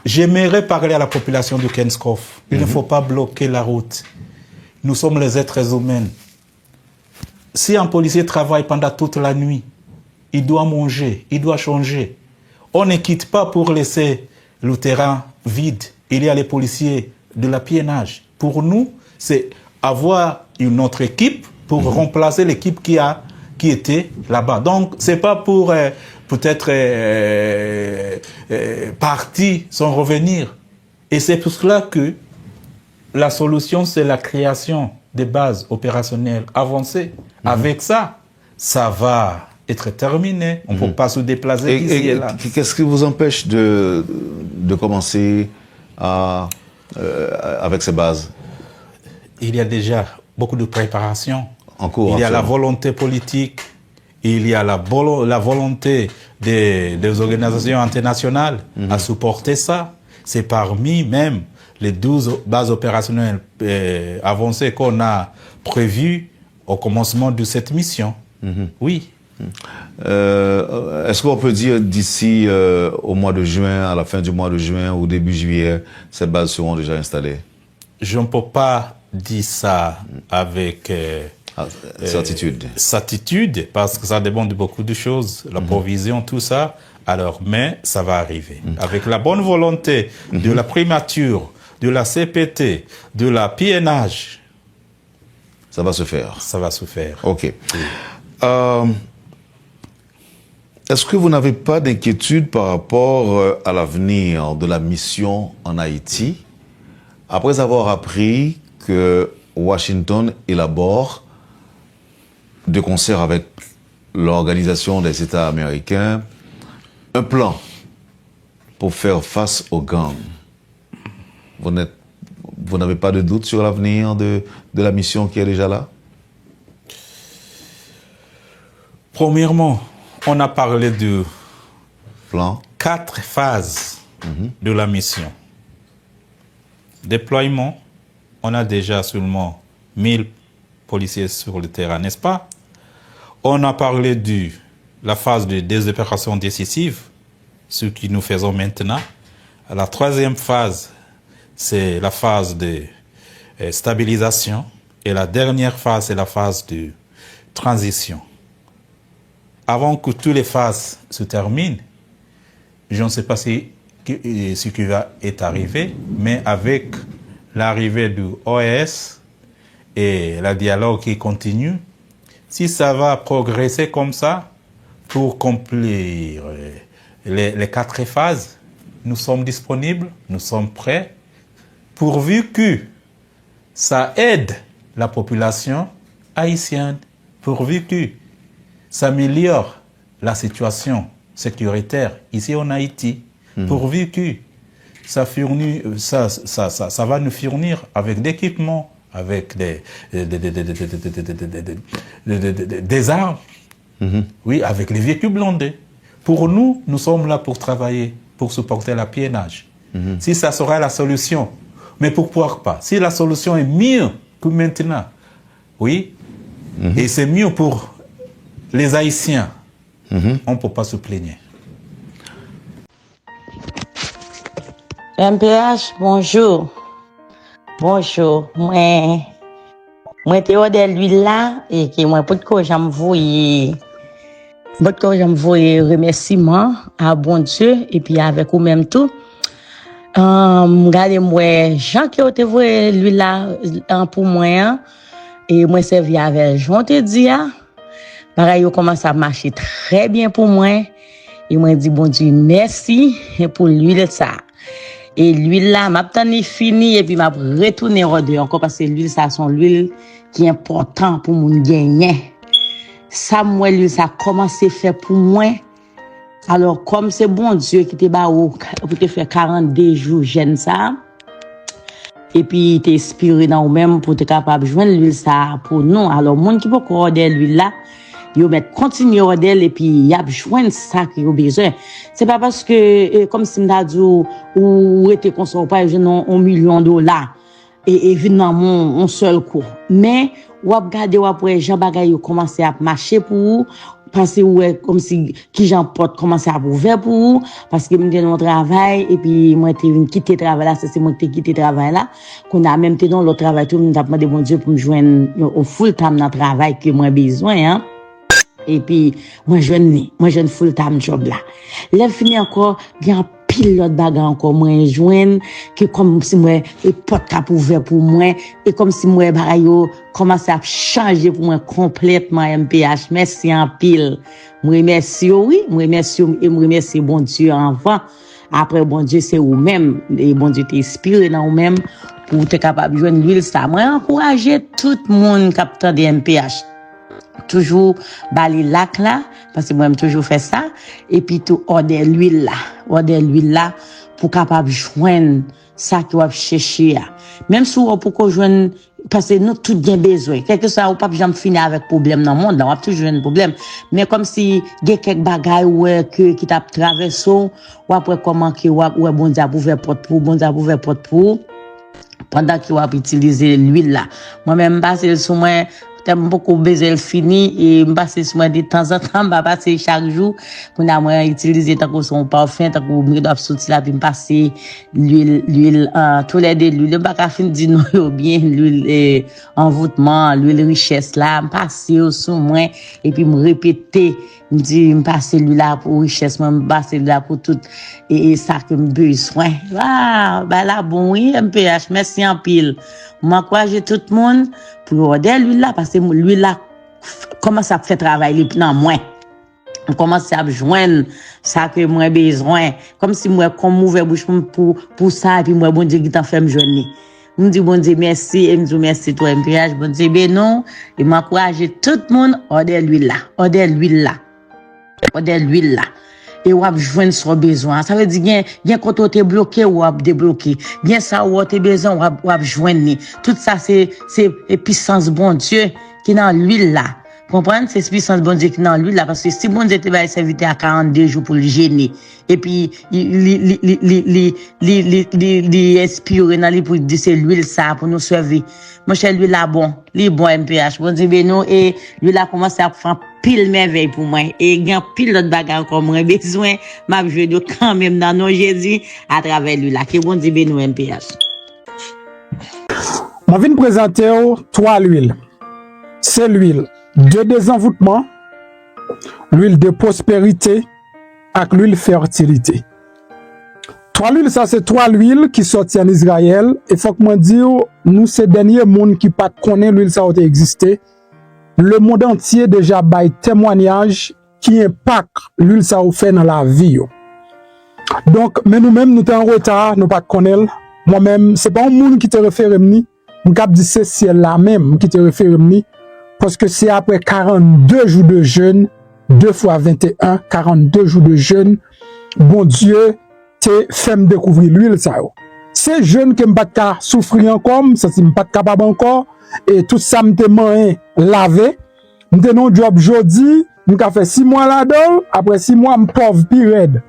J'aimerais parler à la population de Kenskov. Il ne faut pas bloquer la route. Nous sommes les êtres humains. Si un policier travaille pendant toute la nuit, il doit manger, il doit changer. On ne quitte pas pour laisser le terrain vide. Il y a les policiers de la PNH. Pour nous, c'est avoir une autre équipe pour remplacer l'équipe qui était là-bas. Donc, c'est pas pour peut-être partir sans revenir. Et c'est pour cela que la solution, c'est la création des bases opérationnelles avancées. Avec ça, ça va être terminé. On ne peut pas se déplacer ici et là. Qu'est-ce qui vous empêche de commencer avec ces bases? Il y a déjà beaucoup de préparation. En cours, il y a la volonté politique, il y a la volonté des organisations internationales à supporter ça. C'est parmi même les 12 bases opérationnelles avancées qu'on a prévues au commencement de cette mission. Oui. Est-ce qu'on peut dire d'ici au mois de juin, à la fin du mois de juin ou début juillet, ces bases seront déjà installées? Je ne peux pas dire ça avec certitude, parce que ça dépend de beaucoup de choses, la provision, tout ça. Alors, mais ça va arriver. Avec la bonne volonté de la primature, de la CPT, de la PNH. Ça va se faire. Ça va se faire. OK. Est-ce que vous n'avez pas d'inquiétude par rapport à l'avenir de la mission en Haïti, après avoir appris que Washington élabore, de concert avec l'Organisation des États américains, un plan pour faire face aux gangs? Vous n'avez pas de doute sur l'avenir de la mission qui est déjà là? Premièrement, on a parlé de plan 4 phases de la mission. Déploiement, on a déjà seulement 1000 policiers sur le terrain, n'est-ce pas? On a parlé de la phase des opérations décisives, ce que nous faisons maintenant. La 3e phase, c'est la phase de stabilisation. Et la dernière phase, c'est la phase de transition. Avant que toutes les phases se terminent, je ne sais pas ce qui va être arrivé, mais avec l'arrivée du OAS et le dialogue qui continue, si ça va progresser comme ça, pour accomplir les 4 phases, nous sommes disponibles, nous sommes prêts, pourvu que ça aide la population haïtienne, pourvu que ça améliore la situation sécuritaire ici en Haïti, pourvu que ça va nous fournir avec d'équipements, avec des armes, oui, avec les véhicules blindés. Pour nous, nous sommes là pour travailler pour supporter l'apiennage. Si ça sera la solution. Mais pourquoi pas? Si la solution est mieux que maintenant, oui, et c'est mieux pour les Haïtiens, on ne peut pas se plaigner. MPH, bonjour. Bonjour. Moi, t'es de l'huile là, et que moi, pour que j'envoie remerciements à bon Dieu, et puis avec vous même tout. Regardez-moi, Jean qui a vu l'huile là, pour moi, et moi, servi avec Jean te dit, pareil, il commence à marcher très bien pour moi, et moi, dit bon Dieu, merci pour l'huile ça. Et l'huile là, m'a tani fini et puis m'a retourné encore parce que l'huile ça son l'huile qui est important pour mon gagner. Ça moi l'huile ça commencé faire pour moi. Alors comme c'est bon Dieu qui te ba ou pour te faire 42 jours jeune ça. Et puis t'es inspiré dans ou même pour te capable joindre l'huile ça pour nous. Alors monde qui peut corder l'huile là, yo met continuer ordel et puis y a joindre ça qui a besoin. C'est pas parce que comme si m'ta dit ou était consort pas jeune $1 million et vinn dans mon seul coup. Mais ou regarder ou après Jean bagay commencer à marcher pour vous parce que comme si qui Jean porte commencer à ouvert pour vous parce que m'était dans travail et puis moi t'ai vinn quitter travail là, c'est moi qui t'ai quitté travail là qu'on a même été dans le travail tout m't'a demandé bon Dieu pour me joindre au full time dans travail que moi besoin hein. Et puis, moi, jeune full-time job là. Là, fini encore, il y a un pilote bagarre encore, moi, joine, que comme si moi, et porte cap ouvert pour moi, et comme si moi, bagayo, commence à changer pour moi complètement, MPH. Merci en pile. Moi, remercie, oui, moi, remercie, et moi, remercie bon Dieu avant. Après, bon Dieu, c'est vous-même, et bon Dieu t'inspire dans vous-même, pour être capable de joindre l'huile ça. Moi, encourager tout le monde capteur de MPH. Toujours bali lac là parce que moi j'aime toujours faire ça et puis tout order l'huile là pour capable joindre ça que vous chercher même si on peut joindre parce que nous tout bien besoin quelque soit ou pas jamais finir avec problème dans le monde on a toujours un problème mais comme si il y a quelques bagages qui t'a traversé ou après comment que ou bon Dieu a ouvert porte pour pendant qu'il va utiliser l'huile là moi même passer sur moi t'aime beaucoup baiser le fini et me passer sur moi de temps en temps me passer chaque jour pour moi utiliser tant que son parfum tant que me doit sortir là puis me passer l'huile tous les deux l'huile pas qu'à fin dire non bien l'huile envoûtement l'huile richesse là me passer sur moi et puis me répéter me dit me passer l'huile là pour richesse me passer là pour tout et ça que me besoin bah là bon oui MPH merci en pile m'encourager tout le monde pour order l'huile là parce que l'huile là commence à faire travail dans moi on commence à joindre ça que moi besoin comme si moi comme ouvert bouche pour ça et puis moi bon Dieu qui t'a fait me joindre me dit bon Dieu merci et me dit merci toi MPH bon Dieu ben non et m'encourager tout le monde order l'huile là et ou a joindre son besoin ça veut dire bien quand on est bloqué ou a débloqué bien ça ou t'es besoin ou a joindre tout ça c'est puissance bon Dieu qui dans l'huile là comprendre c'est puissance bon Dieu qui dans l'huile là parce que si bon Dieu te va servir à 42 jours pour le gêner et puis il inspire dans lui pour dire c'est l'huile ça pour nous servir mon cher l'huile là bon MPH bon Dieu ben nous et l'huile là commence à faire pile merveille pour moi et grand pile d'autres bagarre comme moi besoin m'a jouer de quand même dans nos Jésus à travers lui là que bon Dieu ben nous MPH. Je viens présenter trois huiles. C'est l'huile de désenvoûtement, l'huile de prospérité et l'huile fertilité. Trois huiles, ça c'est trois huiles qui sortent en Israël. Et faut que moi dire, nous ces derniers monde qui pas connaît l'huile ça a existé. Le monde entier déjà bail témoignage qui impacte l'huile ça a fait dans la vie. Donc, mais nous-mêmes, nous sommes en retard, nous pas connaître. Moi-même, c'est pas un monde qui te réfère ni, nous cap dit c'est ciel là même qui te réfère ni, parce que c'est après 42 jours de jeûne, 2 fois 21, 42 jours de jeûne, bon Dieu te fait me découvrir l'huile ça. C'est jeûne que m'pas pas souffrir encore, ça c'est m'pas capable encore, et tout ça m'te moyen laver, m'te non job jodi, m'ka fait 6 mois là-dedans, après 6 mois m'pauvre pi raide.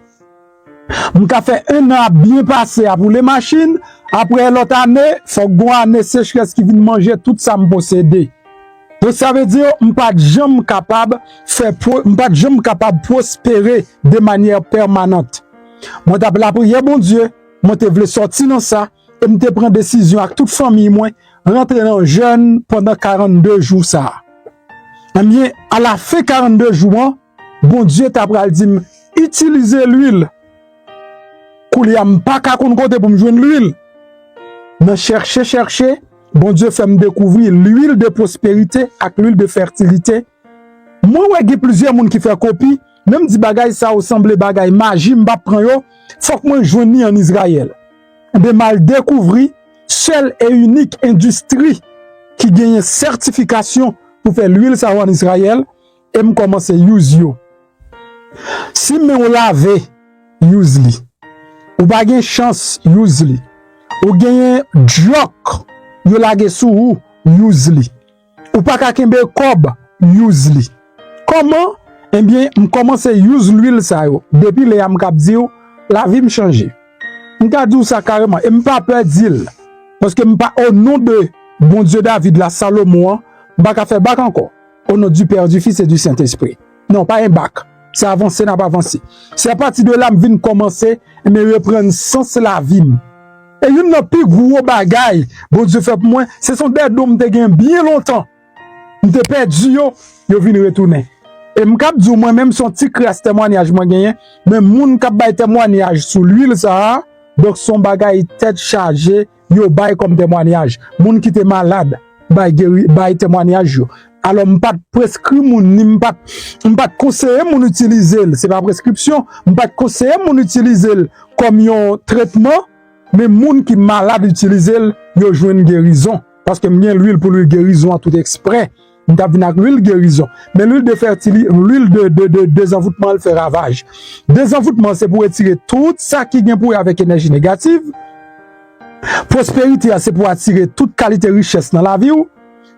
M'ka fait un an bien passé pour les machines. Après l'autre année, faut qu'on année sécheresse qui vient manger tout ça me posséder. Donc ça veut dire m'pas jamais capable m'pas jamais capable prospérer de manière permanente. Moi t'ai la prière bon Dieu, moi t'ai voulu sortir dans ça et m'te prendre décision avec toute famille moi rentrer dans jeûne pendant 42 jours ça. Eh bien à la fin 42 jours, bon Dieu t'a dit utiliser l'huile. Koulia m'pas ka kon côté pour me joindre l'huile. Me chercher, bon Dieu fait me découvrir l'huile de prospérité avec l'huile de fertilité. Moi ouais il y a plusieurs monde qui fait copie, même si bagay ça ressemble bagay magie m'pa prend yo, faut que moi joindre en Israël. De mal découvrir seule et unique industrie qui gagne certification pour faire l'huile ça en Israël et me commencer use yo. Si me on lave use li. Ou pas gen chance use li. Ou gen joke yo lage sou use li. Ou pas ka kembe kob use li. Comment? Eh bien, m commence use l'huile ça yo. Depuis le am k'ap di yo, la vie m change. M ka di ça carrément et m pas peur dire parce que m pas au nom de bon Dieu David la Salomon, m pas ka faire bac encore. Au nom du Père, du Fils et du Saint-Esprit. Non, pas un bac. C'est avancé, n'a pas avancé. C'est à partir de là, je viens commencer et me reprendre sens la vie. Et il n'y a plus gros bagaille. Bon Dieu fait pour moi. Ce sont des dômes qui ont bien longtemps. Je te perdu, je viens retourner. Et je cap dire moi-même son petit crasse témoignage, moi gagné. Mais moun cap bay témoignage sur l'huile, ça. Donc son bagaille tête chargée, yo bay comme témoignage. Moun qui était malade, bay témoignage yo. Alors m'pas prescrit moun ni m'pas conseiller mon utiliser, c'est pas prescription, m'pas conseiller mon utiliser comme un traitement, mais moun qui malade utiliser yo joine guérison parce que m'gen l'huile pour lui guérison à tout exprès. M'ta vinn avec l'huile guérison, mais l'huile de fertilité, l'huile de désenvoûtement elle fait ravage. Désenvoûtement c'est pour retirer tout ça qui vient pour avec énergie négative. Prospérité c'est pour attirer toute qualité richesse dans la vie.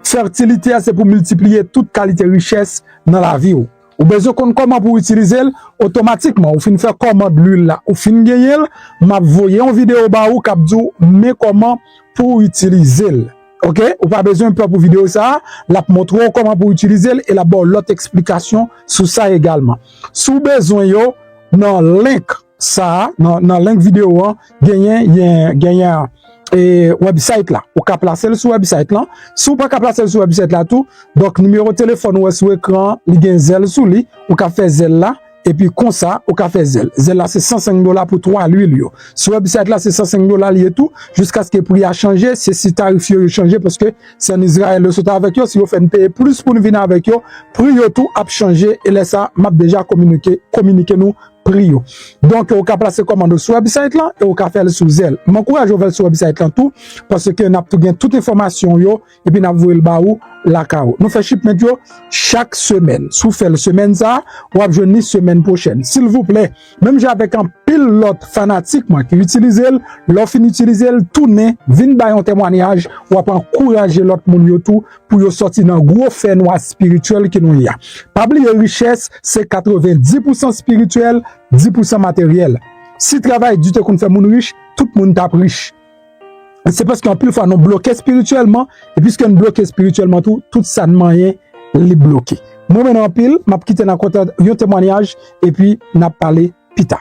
Fertilité, c'est pour multiplier toute qualité richesse dans la vie. Ou besoin qu'on comment pour utiliser automatiquement. Ou fin faire commande l'huile là. Ou fin gagner, m'a voyé en vidéo ba ou k'ap dou mais comment pour utiliser. OK? Ou pas besoin de pour vidéo ça, la montre comment pour utiliser et la bon l'autre explication sur ça également. Sous besoin yo dans link ça, dans link vidéo gagner et website là, ou ka placer sur website là, si ou pas ka placer sur website là tout, donc numéro de téléphone ou sur écran, li gen zel sous li, ou ka fait zel là et puis comme ça, ou ka fait zel. Zel là c'est $105 pour 3 l'huile yo. Sur website là c'est $105 lié tout jusqu'à ce que le prix a changé, c'est si tarif yo changé parce que c'est en Israël le saute avec yo, si vous faites payer plus pour nous venir avec yo, prix yo tout a changé et là ça m'a déjà communiqué nous prix. Donc, on peut placer commande sur website là et on peut faire le sous Zelle. M'encourage à faire sur website là tout parce que n'a tout gain toute information yo et puis n'a voué le baou la cao. Nous fait shipment yo chaque semaine. Sous fait le semaine ça, ou a joindre semaine prochaine. S'il vous plaît, même j'ai avec un pilote fanatique moi qui utilise l'offre utiliser tourner, vinn bay un témoignage ou a encourager l'autre monde yo tout pour yo sortir dans gros fait noir spirituel qui nous y a. Pas oublier richesse, c'est 90% spirituel, 10% matériel. Si travail du temps qu'on fait moun riche, tout le monde tape riche. C'est parce qu'en plus fois nous bloqué spirituellement et puisque nous bloqué spirituellement tout ça ne moyen les bloquer. Moi maintenant en pile, m'a quitté dans côté un témoignage et puis n'a parlé pita.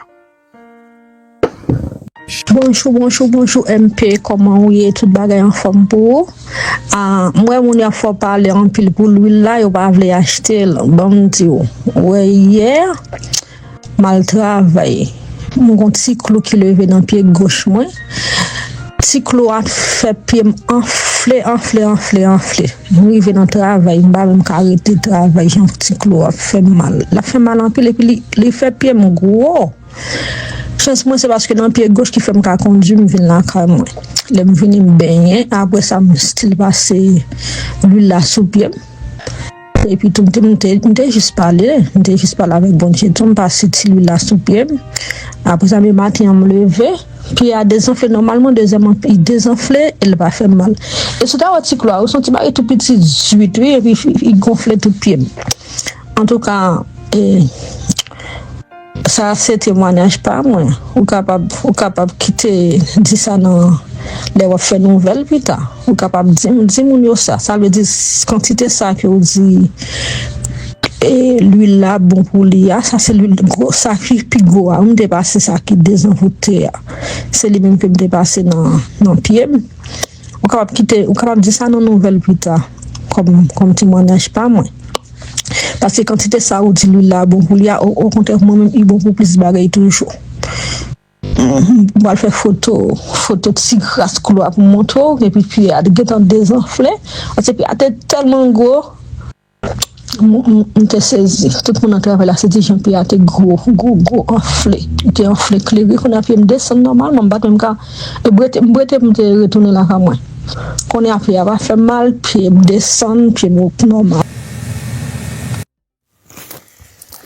Bonjour MP, comment vous êtes tout bagay en forme pour moi mon y a faut parler en pile pour l'huile là, yo pas vle acheter bon dit ouais hier mal travail mon petit clou qui levé dans pied gauche moi petit clou a fait pied enflé arrivé dans travail m'pa même arrêter travail un petit clou a fait mal en pile et puis il fait pied mon gros chance moi c'est parce que dans pied gauche qui fait me conduire me vinn là carrément les me venir me baigner après ça me style passer l'huile là sous pied et puis tout m'était juste parler avec bon Dieu tout me passer l'huile là sous pied après ça me matin me lever puis il y a des enflés normalement deuxièmement il désenflé il va faire mal et c'est un petit clou son petit tout petit 18 et puis il gonflait tout pied en tout cas ça c'est témoignage pas moi. Ou capable quitter dire ça dans les faire nouvelle plus tard. Ou capable dire mon ça. Ça veut dire quantité ça que vous dit et l'huile là bon pour lui ça c'est l'huile gros ça qui plus gros on dépasse ça qui désenvoûté c'est lui même que me dépassé dans pied on capable quitter on capable dire ça dans nouvelle plus tard comme témoignage pas moi parce que quantité ça ou dit l'huile là bon pour lui au contraire moi même il beaucoup plus bagaille toujours on va faire photo de si grasse couloir pour montrer et puis à désenflé parce que tellement gros on te saisi tout le monde travaille là c'était Jean-Pierre était gros enflé était enflé clair qu'on a pu me descendre normalement pas même cas et brete me retourner là quand moi qu'on a fait avoir fait mal puis descendre puis normal.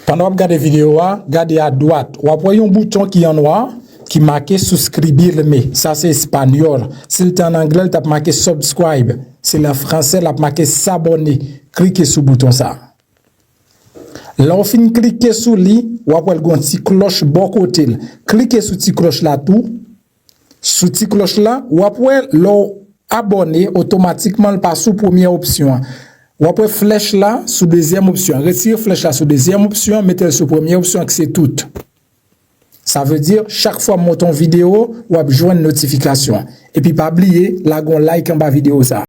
Pendant que vous regardez la vidéo, regardez à droite, vous voyez un bouton qui est en noir qui marque souscrire mais ça c'est espagnol. Si c'est en anglais, tu as marqué subscribe. C'est en français, tu as marqué s'abonner. Cliquez sur le bouton ça. Là, on finit cliquer sur lui, vous avez une petite cloche bon côté. Cliquez sur cette cloche là tout. Sur cette cloche là, vous avez abonner automatiquement le passe sous première option. Vous avez flèche là sous deuxième option. Retirez flèche là sous deuxième option, mettez sur première option que c'est tout. Ça veut dire chaque fois monter une vidéo, vous avez besoin de notification. Et puis pas oublier, là, like en bas vidéo ça.